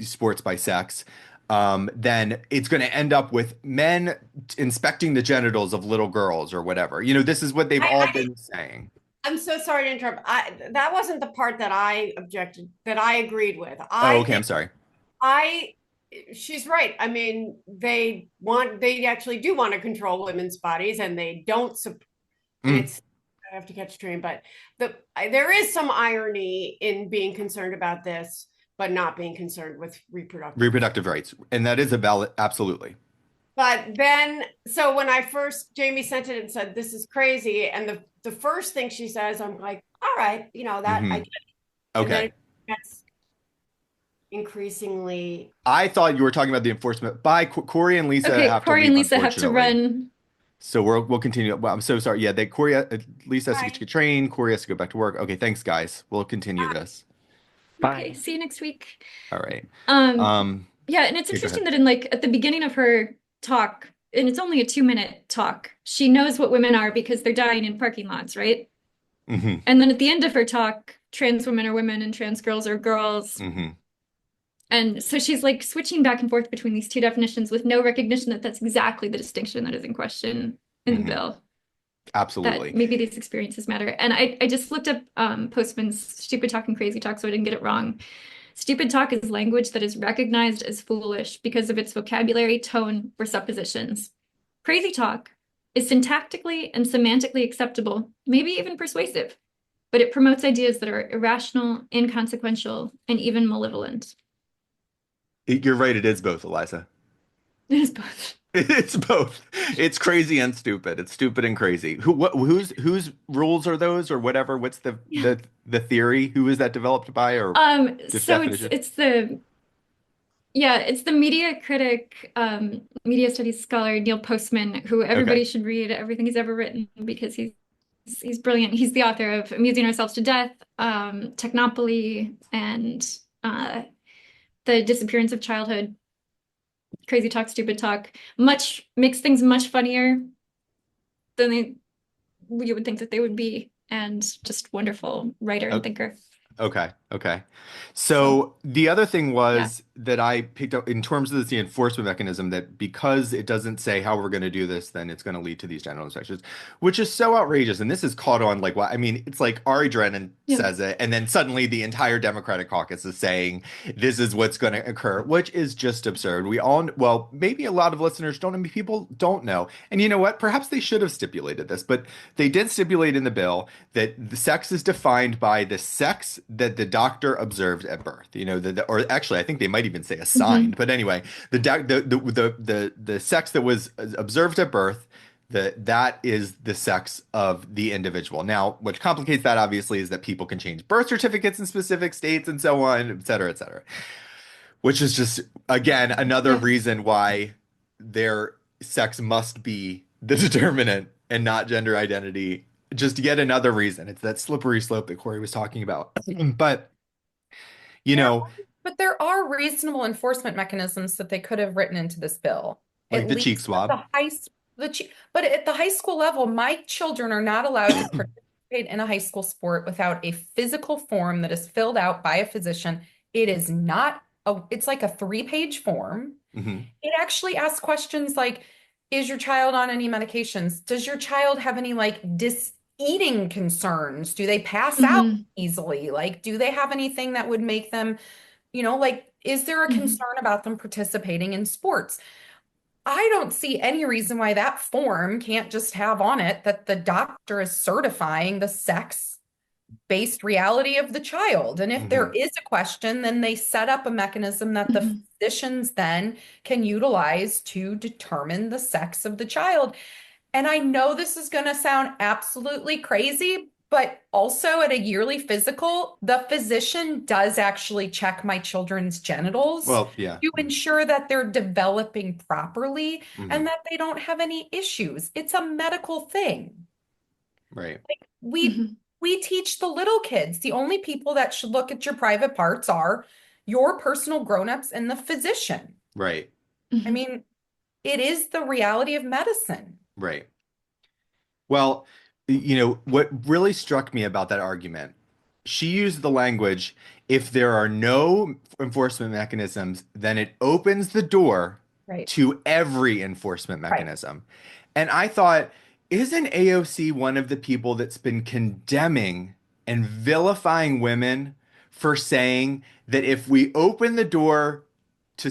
sports by sex, then it's going to end up with men inspecting the genitals of little girls or whatever. This is what they've all been saying. I'm so sorry to interrupt. That wasn't the part that I objected, that I agreed with. Okay, I'm sorry. She's right. I mean, they actually do want to control women's bodies, and they don't. I have to catch a train, but there is some irony in being concerned about this, but not being concerned with reproductive rights, and that is a valid, absolutely. But then, so when Jamie sent it and said, this is crazy. And the first thing she says, I'm like, all right, I get it. Okay. And then it gets increasingly. I thought you were talking about the enforcement by Cori and Lisa. Okay, Cori and Lisa have to run. So we'll continue. Well, I'm so sorry. Yeah, Lisa has to get trained. Cori has to go back to work. Okay, thanks, guys. We'll continue this. Bye. Okay, see you next week. All right. Yeah, and it's interesting that at the beginning of her talk, and it's only a 2-minute talk, she knows what women are because they're dying in parking lots, right? And then at the end of her talk, trans women are women and trans girls are girls. And so she's like switching back and forth between these two definitions with no recognition that that's exactly the distinction that is in question in the bill. Absolutely. That maybe these experiences matter. And I just looked up Postman's stupid talk and crazy talk so I didn't get it wrong. Stupid talk is language that is recognized as foolish because of its vocabulary, tone, or suppositions. Crazy talk is syntactically and semantically acceptable, maybe even persuasive, but it promotes ideas that are irrational, inconsequential, and even malevolent. You're right. It is both, Eliza. It is both. It's both. It's crazy and stupid. It's stupid and crazy. Whose rules are those or whatever? What's the theory? Who is that developed by or So it's the Yeah, it's the media critic, media studies scholar Neil Postman, who Okay. everybody should read everything he's ever written because he's brilliant. He's the author of Amusing Ourselves to Death, Technopoly, and uh, The Disappearance of Childhood. Crazy Talk, Stupid Talk. Much makes things much funnier than you would think that they would be, and just wonderful writer and O- thinker. Okay, okay. So So the other thing yeah. was that I picked up in terms of the enforcement mechanism that because it doesn't say how we're going to do this, then it's going to lead to these general inspections, which is so outrageous. And this is caught on like what I mean, it's like Ari Drennan Yeah. says it, and then suddenly the entire Democratic caucus is saying this is what's going to occur, which is just absurd. We all, well, maybe a lot of listeners don't, I mean, people don't know. And you know what? Perhaps they should have stipulated this, but they did stipulate in the bill that the sex is defined by the sex that the doctor observed at birth. You know, or actually, I think they might even say assigned. But anyway, the sex that was observed at birth, that is the sex of the individual. Now, what complicates that obviously is that people can change birth certificates in specific states and so on, et cetera, et cetera. Which is just again another Yeah. reason why their sex must be the determinant and not gender identity. Just yet another reason. It's that slippery slope that Corey was talking about. But, you There, know, but there are reasonable enforcement mechanisms that they could have written into this bill. like At the cheek least at swab. the but at the high school level, my children are not allowed to participate in a high school sport without a physical form that is filled out by a physician. It is not it's like a 3-page form. Hmm. It actually asks questions like, is your child on any medications? Does your child have any like eating concerns? Do they pass out Hmm. easily? Like, do they have anything that would make them, like, is there a Hmm. concern about them participating in sports? I don't see any reason why that form can't just have on it that the doctor is certifying the sex-based reality of the child. And if there Hmm. is a question, then they set up a mechanism that the Hmm. physicians then can utilize to determine the sex of the child. And I know this is going to sound absolutely crazy, but also at a yearly physical, the physician does actually check my children's genitals Well, yeah. to ensure that they're developing properly and Hmm. that they don't have any issues. It's a medical thing. Right. We Hmm. we teach the little kids. The only people that should look at your private parts are your personal grown-ups and the physician. Right. I Hmm. mean, it is the reality of medicine. Right. Well, what really struck me about that argument, she used the language, if there are no enforcement mechanisms, then it opens the door Right. to every enforcement Right. mechanism. And I thought, isn't AOC one of the people that's been condemning and vilifying women for saying that if we open the door to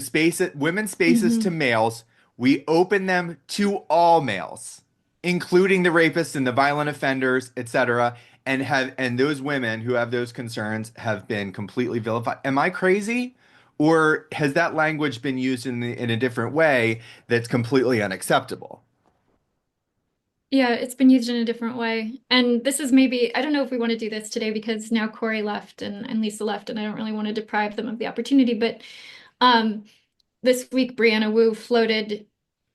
women's spaces to Hmm. males, we open them to all males, including the rapists and the violent offenders, etc. And those women who have those concerns have been completely vilified. Am I crazy? Or has that language been used in a different way that's completely unacceptable? Yeah, it's been used in a different way. And this is maybe, I don't know if we want to do this today because now Cori left and Lisa left, and I don't really want to deprive them of the opportunity. But um, this week, Brianna Wu floated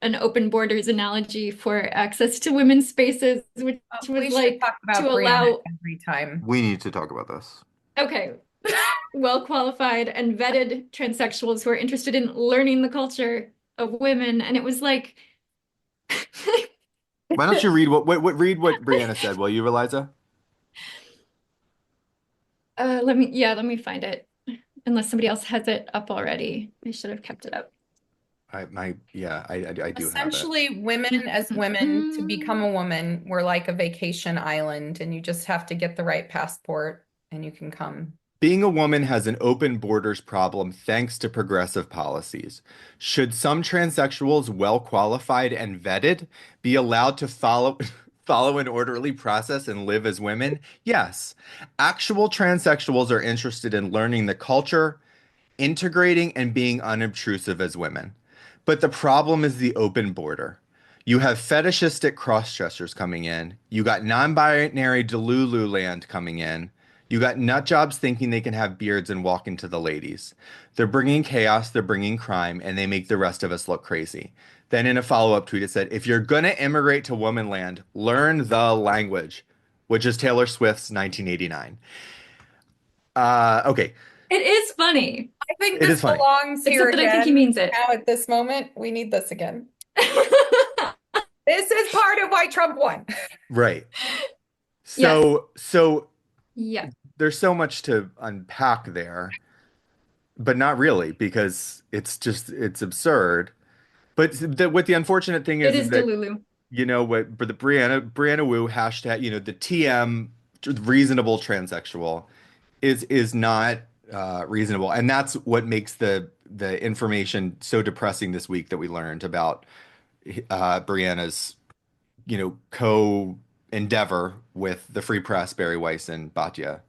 an open borders analogy for access to women's spaces, which We was should like talk about to Brianna allow, every time. We need to talk about this. okay, well qualified and vetted transsexuals who are interested in learning the culture of women. And it was like, Why don't you read read what Brianna said, will you, Eliza? let me find it. Unless somebody else has it up already. I should have kept it up. I do have it. Essentially, women as women, to become a woman, we're like a vacation island, and you just have to get the right passport and you can come. Being a woman has an open borders problem thanks to progressive policies. Should some transsexuals, well qualified and vetted, be allowed to follow an orderly process and live as women? Yes. Actual transsexuals are interested in learning the culture, integrating, and being unobtrusive as women. But the problem is the open border. You have fetishistic cross-dressers coming in. You got non-binary Delulu land coming in. You got nut jobs thinking they can have beards and walk into the ladies. They're bringing chaos, they're bringing crime, and they make the rest of us look crazy. Then in a follow-up tweet, it said, if you're gonna immigrate to womanland, learn the language, which is Taylor Swift's 1989. Okay, It is funny, I think it this is funny. belongs here except that I think he again. means it. Now at this moment, we need this again. This is part of why Trump won. Right. Yes. So Yeah. there's so much to unpack there, but not really because it's absurd. But what the unfortunate thing It is is that Delulu. what but the Brianna Wu hashtag, the TM reasonable transsexual is not reasonable, and that's what makes the information so depressing this week that we learned about Brianna's co-endeavor with the Free Press, Barry Weiss and Batya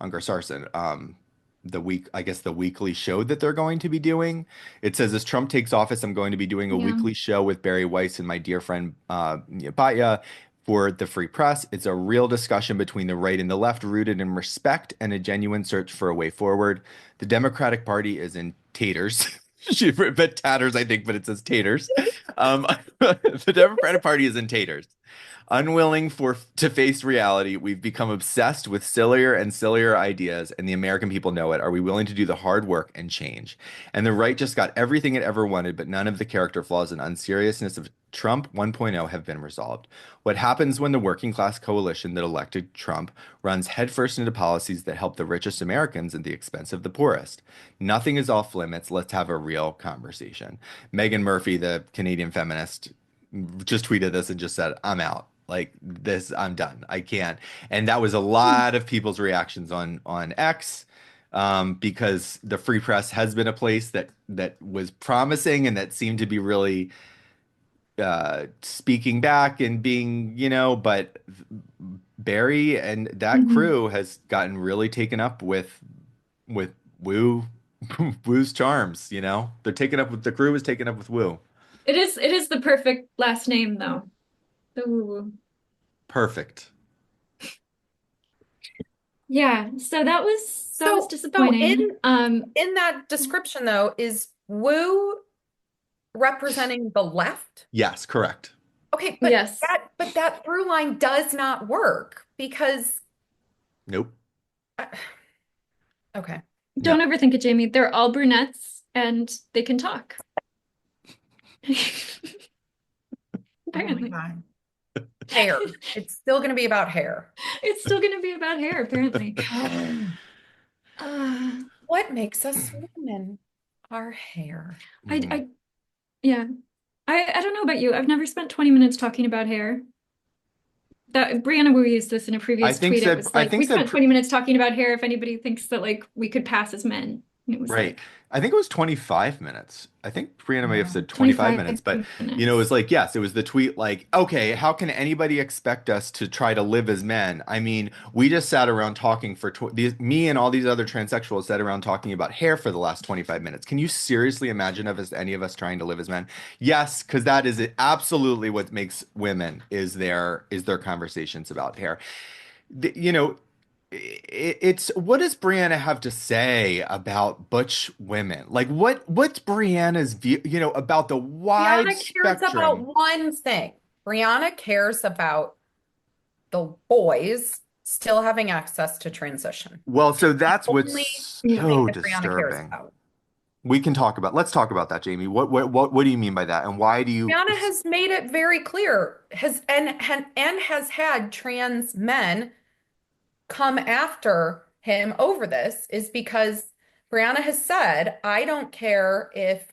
Ungar-Sarson. I guess the weekly show that they're going to be doing. It says, as Trump takes office, I'm going to be doing a Yeah. weekly show with Barry Weiss and my dear friend Batya for the Free Press. It's a real discussion between the right and the left, rooted in respect and a genuine search for a way forward. The Democratic Party is in taters. She put tatters, I think, but it says taters. The Democratic Party is in taters. Unwilling to face reality, we've become obsessed with sillier and sillier ideas, and the American people know it. Are we willing to do the hard work and change? And the right just got everything it ever wanted, but none of the character flaws and unseriousness of Trump 1.0 have been resolved. What happens when the working class coalition that elected Trump runs headfirst into policies that help the richest Americans at the expense of the poorest? Nothing is off limits. Let's have a real conversation. Megan Murphy, the Canadian feminist, just tweeted this and just said, I'm out. Like this, I'm done. I can't. And that was a lot of people's reactions on X, because the Free Press has been a place that was promising and that seemed to be really speaking back and being, but Barry and that Mhm. crew has gotten really taken up with Woo Woo's charms. They're taken up with the crew is taken up with Woo. It is the perfect last name though. The woo-woo. Perfect. Yeah, so that was So disappointing. in that description though, is Wu representing the left? Yes, correct. Okay, but Yes. that through line does not work because Nope. okay. Don't overthink it, Jamie. They're all brunettes and they can talk. Oh my Apparently. God. Hair. It's still going to be about hair. It's still going to be about hair, apparently. What makes us women? Our hair. Yeah. I don't know about you. I've never spent 20 minutes talking about hair. That Brianna Wu used this in a previous tweet. It was like, we spent 20 minutes talking about hair if anybody thinks that like we could pass as men. And it was Right. like I think it was 25 minutes. I think Brianna may have said 25 minutes, but it was like, yes, it was the tweet like, okay, how can anybody expect us to try to live as men? I mean, we just sat around talking for me and all these other transsexuals sat around talking about hair for the last 25 minutes. Can you seriously imagine any of us trying to live as men? Yes, because that is absolutely what makes women is their conversations about hair. It's what does Brianna have to say about butch women? Like what's Brianna's view, about the wide Brianna cares about spectrum? one thing. Brianna cares about the boys still having access to transition. Well, so that's Only what's thing so that Brianna cares disturbing. about. Let's talk about that, Jamie. What do you mean by that? And why do you Brianna has made it very clear, has had trans men come after him over this, is because Brianna has said, I don't care if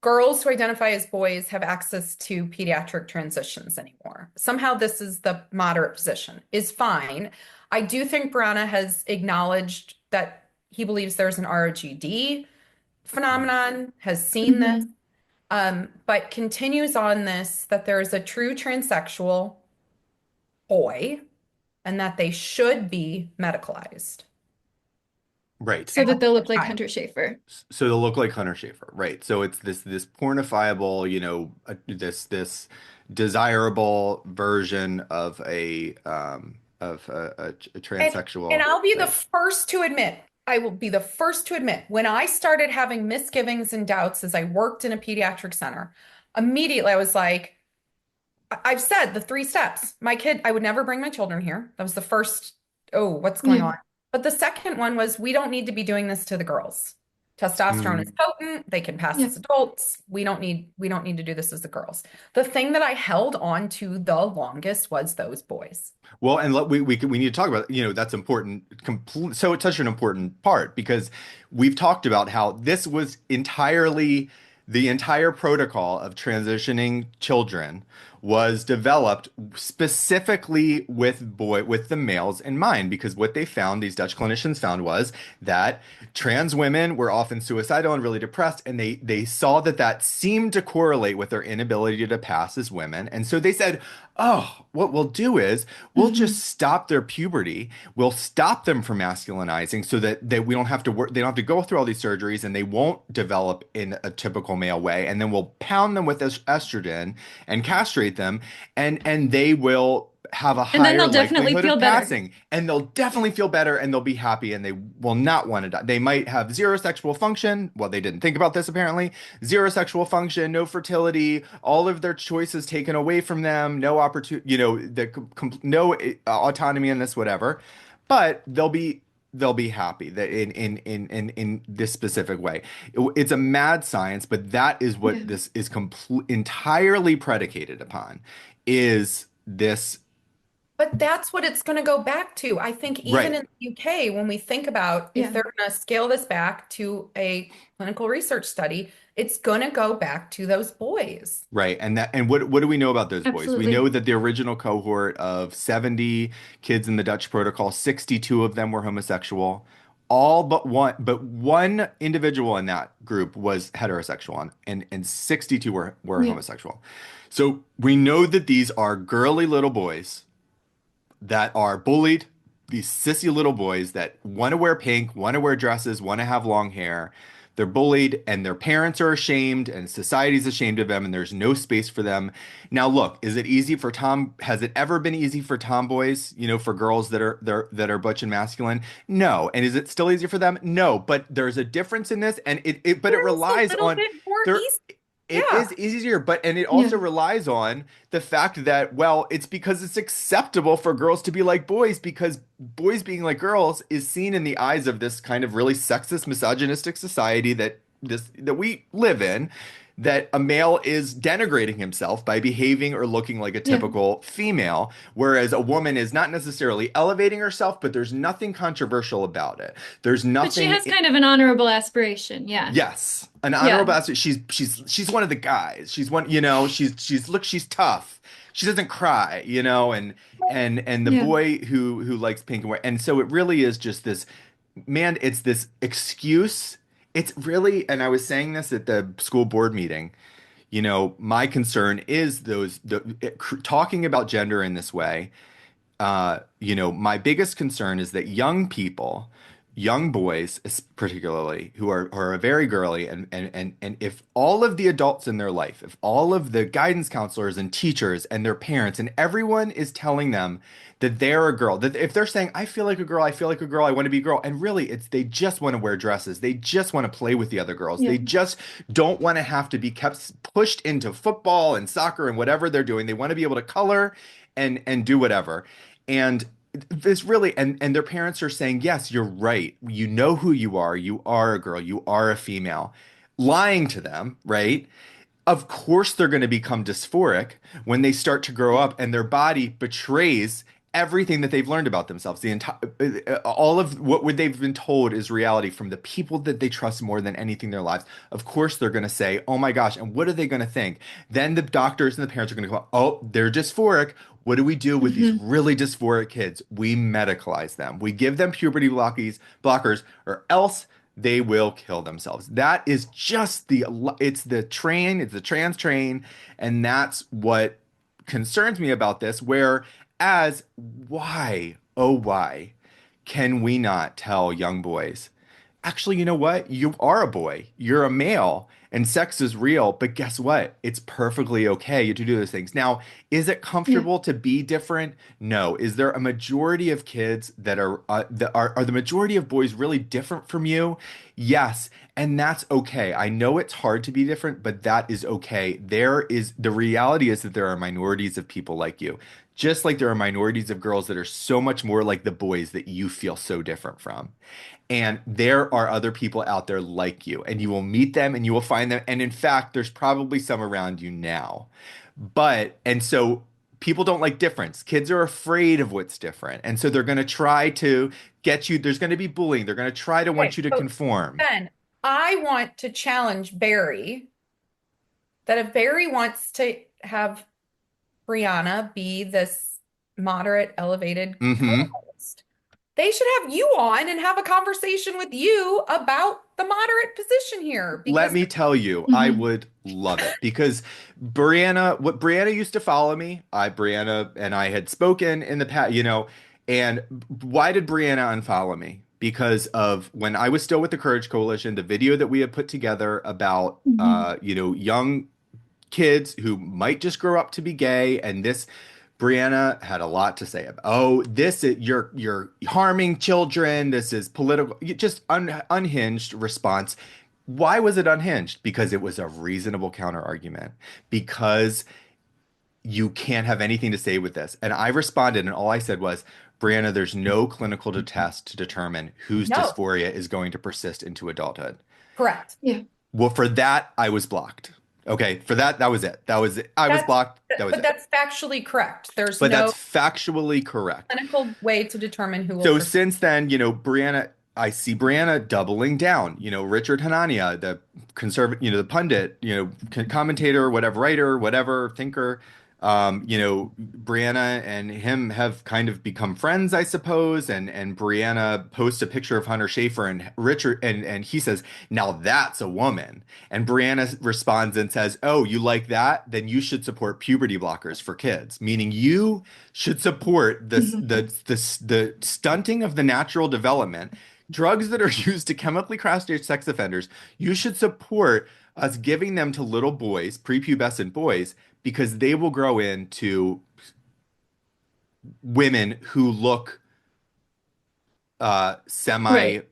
girls who identify as boys have access to pediatric transitions anymore. Somehow this is the moderate position, is fine. I do think Brianna has acknowledged that he believes there's an ROGD phenomenon, has seen this, but continues on this, that there is a true transsexual boy and that they should be medicalized. right? so that they'll look like Hunter Schafer. So they'll look like Hunter Schafer, right? So it's this pornifiable, this desirable version of a And transsexual I'll be the thing. first to admit, I will be the first to admit, when I started having misgivings and doubts as I worked in a pediatric center, immediately I was like, I've said the three steps. My kid, I would never bring my children here. That was the first, oh, what's going Yeah. on? But the second one was, we don't need to be doing this to the girls. Testosterone is Mm. potent. They can pass Yeah. as adults. We don't need to do this as the girls. The thing that I held on to the longest was those boys. Well, and we need to talk about, that's important. So it's such an important part because we've talked about how this was entirely the entire protocol of transitioning children was developed specifically with the males in mind, because what they found, these Dutch clinicians found, was that trans women were often suicidal and really depressed, and they saw that that seemed to correlate with their inability to pass as women. And so they said, oh, what we'll do is we'll Hmm. just stop their puberty. We'll stop them from masculinizing so that we don't have to work, they don't have to go through all these surgeries, and they won't develop in a typical male way. And then we'll pound them with estrogen and castrate them, and they will have a And then higher they'll definitely likelihood feel of better. passing, and they'll definitely feel better, and they'll be happy, and they will not want to die. They might have zero sexual function. Well, they didn't think about this apparently. Zero sexual function, no fertility, all of their choices taken away from them, no opportunity, no autonomy in this, whatever. But they'll be happy that in this specific way. It's a mad science, but that is what Yeah. this is entirely predicated upon, is this. But that's what it's going to go back to. I think even Right. in the UK, when we think about if Yeah. they're going to scale this back to a clinical research study, it's going to go back to those boys. Right. And what do we know about those boys? We know Absolutely. that the original cohort of 70 kids in the Dutch protocol, 62 of them were homosexual. All but one individual in that group was heterosexual, and 62 were Yeah. homosexual. So we know that these are girly little boys that are bullied, these sissy little boys that want to wear pink, want to wear dresses, want to have long hair. They're bullied, and their parents are ashamed, and society's ashamed of them, and there's no space for them. Now, look, is it easy for has it ever been easy for tomboys, for girls that are butch and masculine? No. And is it still easy for them? No. But there's a difference in this, and but it Girls a relies little on bit more there. easy. It Yeah. is easier, and it Yeah. also relies on the fact that, well, it's because it's acceptable for girls to be like boys, because boys being like girls is seen in the eyes of this kind of really sexist, misogynistic society that we live in, that a male is denigrating himself by behaving or looking like a Yeah. typical female, whereas a woman is not necessarily elevating herself, but there's nothing controversial about it. There's But she nothing. has kind of an honorable aspiration. Yeah. Yes, an Yeah. honorable bastard. She's one of the guys. She's one, she's tough. She doesn't cry, and the Yeah. boy who likes pink and white. And so it really is just this, man, it's this excuse. It's really, and I was saying this at the school board meeting, my concern is talking about gender in this way. My biggest concern is that young people, young boys particularly, who are very girly, and if all of the adults in their life, if all of the guidance counselors and teachers and their parents and everyone is telling them that they're a girl, that if they're saying, I feel like a girl, I feel like a girl, I want to be a girl, and really they just want to wear dresses, they just want to play with the other girls, Yeah. they just don't want to have to be kept pushed into football and soccer and whatever they're doing. They want to be able to color and do whatever. And this really, and their parents are saying, yes, you're right. You know who you are. You are a girl. You are a female. Lying to them, right? Of course, they're going to become dysphoric when they start to grow up and their body betrays everything that they've learned about themselves. The entire, all of what they've been told is reality from the people that they trust more than anything in their lives. Of course, they're going to say, oh my gosh, and what are they going to think? Then the doctors and the parents are going to go, oh, they're dysphoric. What do we do with these Hmm. really dysphoric kids? We medicalize them. We give them puberty blockers, or else they will kill themselves. That is just it's the trans train, and that's what concerns me about this. Why, oh why, can we not tell young boys actually, you know what? You are a boy. You're a male, and sex is real. But guess what? It's perfectly okay to do those things. Now, is it Yeah. comfortable to be different? No. Is there a majority of kids that are the majority of boys really different from you? Yes, and that's okay. I know it's hard to be different, but that is okay. The reality is that there are minorities of people like you. Just like there are minorities of girls that are so much more like the boys that you feel so different from. And there are other people out there like you, and you will meet them and you will find them. And in fact, there's probably some around you now. And so people don't like difference. Kids are afraid of what's different. And so they're going to try to get you, there's going to be bullying. They're going to try to Okay, want you to so conform. then I want to challenge Barry that if Barry wants to have Brianna be this moderate, elevated Hmm. co-host, they should have you on and have a conversation with you about the moderate position here Let because me tell you, I Mhm. would love it because what Brianna used to follow me, Brianna and I had spoken in the past, and why did Brianna unfollow me? Because of when I was still with the Courage Coalition, the video that we had put together about, Mhm. young kids who might just grow up to be gay, and this Brianna had a lot to say about, oh, this is you're harming children. This is political, just unhinged response. Why was it unhinged? Because it was a reasonable counter argument. Because you can't have anything to say with this. And I responded, and all I said was, Brianna, there's no clinical test to determine whose no, dysphoria is going to persist into adulthood. correct. Yeah. Well, for that, I was blocked. Okay, for that, that was it. That was it. I was That's blocked. That was but it. that's factually correct. There's But no that's factually correct. clinical way to determine who will So proceed. since then, Brianna, I see Brianna doubling down. Richard Hanania, the conservative, the pundit, commentator, whatever, writer, whatever, thinker. Brianna and him have kind of become friends, I suppose. And Brianna posts a picture of Hunter Schafer and Richard, and he says, "Now that's a woman." And Brianna responds and says, "Oh, you like that? Then you should support puberty blockers for kids," meaning you should support the stunting of the natural development, drugs that are used to chemically castrate sex offenders. You should support us giving them to little boys, prepubescent boys, because they will grow into women who look semi Right.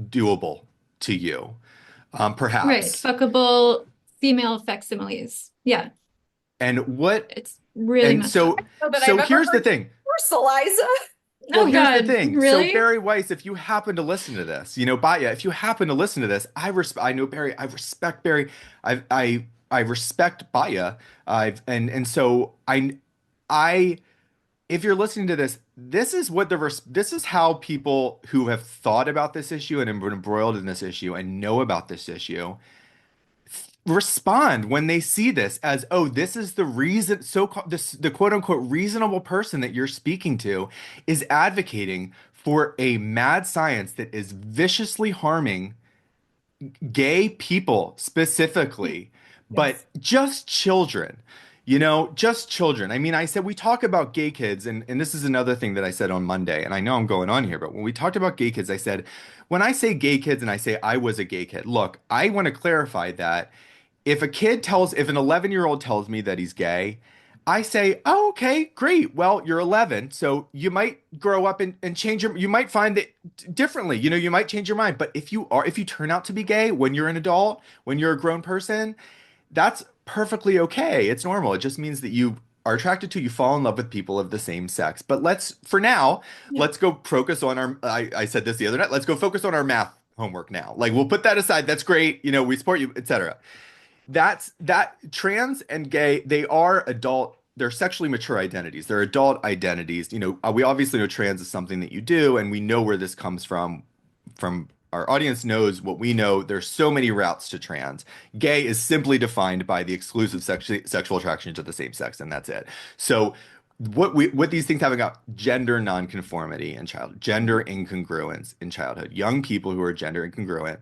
doable to you, Right. perhaps. Fuckable female facsimiles. Yeah. And what? It's really And messed up. So that I've so ever here's the heard thing. worse, Eliza. Well, Oh here's the God. thing. So Really? Barry Weiss, if you happen to listen to this, Batya, if you happen to listen to this, I know Barry. I respect Barry. I respect Batya. And so I if you're listening to this, this is how people who have thought about this issue and have been embroiled in this issue and know about this issue respond when they see this as, oh, this is the reason, this the quote unquote reasonable person that you're speaking to is advocating for a mad science that is viciously harming gay people specifically, but Yes. just children. Just children. I mean, I said we talk about gay kids, and this is another thing that I said on Monday, and I know I'm going on here, but when we talked about gay kids, I said, when I say gay kids and I say I was a gay kid, look, I want to clarify that if an 11-year-old tells me that he's gay, I say, oh, okay, great. Well, you're 11, so you might grow up and you might find it differently. You might change your mind. But if you turn out to be gay when you're an adult, when you're a grown person, that's perfectly okay. It's normal. It just means that you fall in love with people of the same sex. But for now, Yeah. let's go focus on I said this the other night. Let's go focus on our math homework now. Like we'll put that aside. That's great. We support you, etc. That trans and gay, they're sexually mature identities. They're adult identities. We obviously know trans is something that you do, and we know where this comes from our audience knows what we know. There's so many routes to trans. Gay is simply defined by the exclusive sexual attraction to the same sex, and that's it. So what these things have got gender nonconformity in childhood, gender incongruence in childhood, young people who are gender incongruent.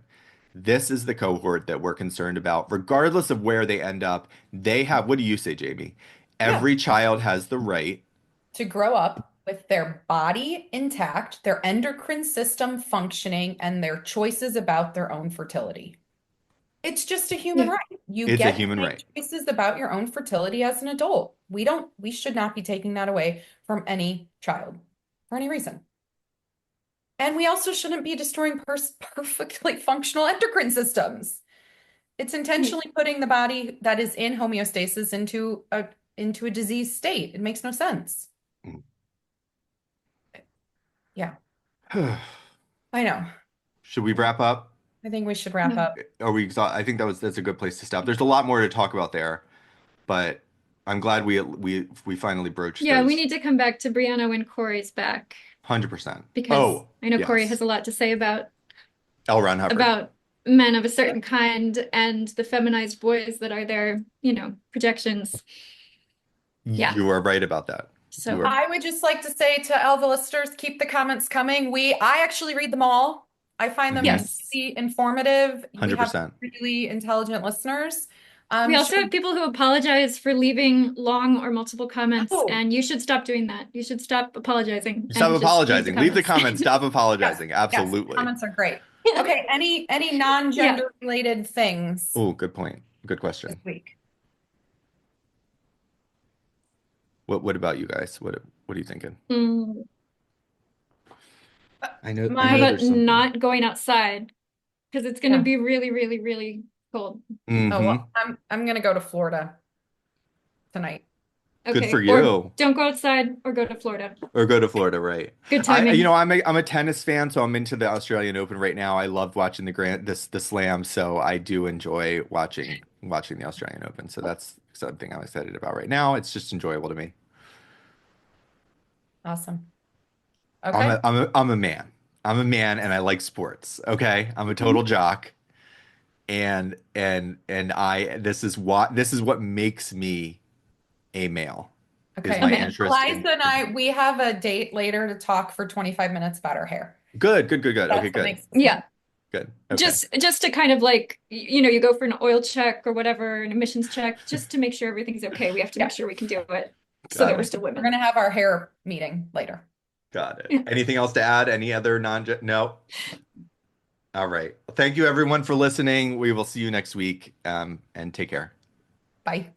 This is the cohort that we're concerned about, regardless of where they end up. They have, what do you say, Jamie? Yeah. Every child has the right To grow up with their body intact, their endocrine system functioning, and their choices about their own fertility. It's just a human Yeah. right. You It's a get to human make right. choices about your own fertility as an adult. We should not be taking that away from any child for any reason. And we also shouldn't be destroying perfectly functional endocrine systems. It's intentionally putting the body that is in homeostasis into a diseased state. It makes no sense. Mm. Yeah, I know. Should we wrap up? I think we should wrap up. Are we I think that's a good place to stop. There's a lot more to talk about there, but I'm glad we finally broached Yeah, we those. need to come back to Brianna when Cori's back 100%. because Oh, I know Cori yes. has a lot to say about L. Ron Hubbard. men of a certain kind and the feminized boys that are their, projections. Yeah. You are right about that. So You are- I would just like to say to all the listeners, keep the comments coming. I actually read them all. I find them Yes. really informative. We have 100%. really intelligent listeners. we also have people who apologize for leaving long or multiple comments, Oh. and you should stop doing that. You should stop apologizing. Stop and just apologizing. Leave the comments. comments. Stop apologizing. Yes, Absolutely. comments are great. Okay, any non-gender related things Oh, good point. Good this question. week? What about you guys? What are you thinking? I know How about there's something. not going outside? Because it's going to Yeah. be really, really, really cold. Mhm. Oh, well, I'm gonna go to Florida tonight. Good Okay, for or you. don't go outside or go to Florida. Or go to Florida, right? Good timing. I'm a tennis fan, so I'm into the Australian Open right now. I love watching the Slam, so I do enjoy watching the Australian Open. So that's something I'm excited about right now. It's just enjoyable to me. Awesome. Okay. I'm a man. I'm a man, and I like sports. Okay, I'm a total jock, and this is what makes me a male. Okay. Is my Okay. interest Liza and I, we have a date later to talk for 25 minutes about our hair. Good. Okay, That's what good. makes us Yeah. Good. Okay. Just to kind of like, you go for an oil check or whatever, an emissions check, just to make sure everything's okay. We have to make sure we can do it so Got that it. we're still We're women. gonna have our hair meeting later. Got it. Anything else to add? Any other no? All right. Thank you everyone for listening. We will see you next week. And take care. Bye.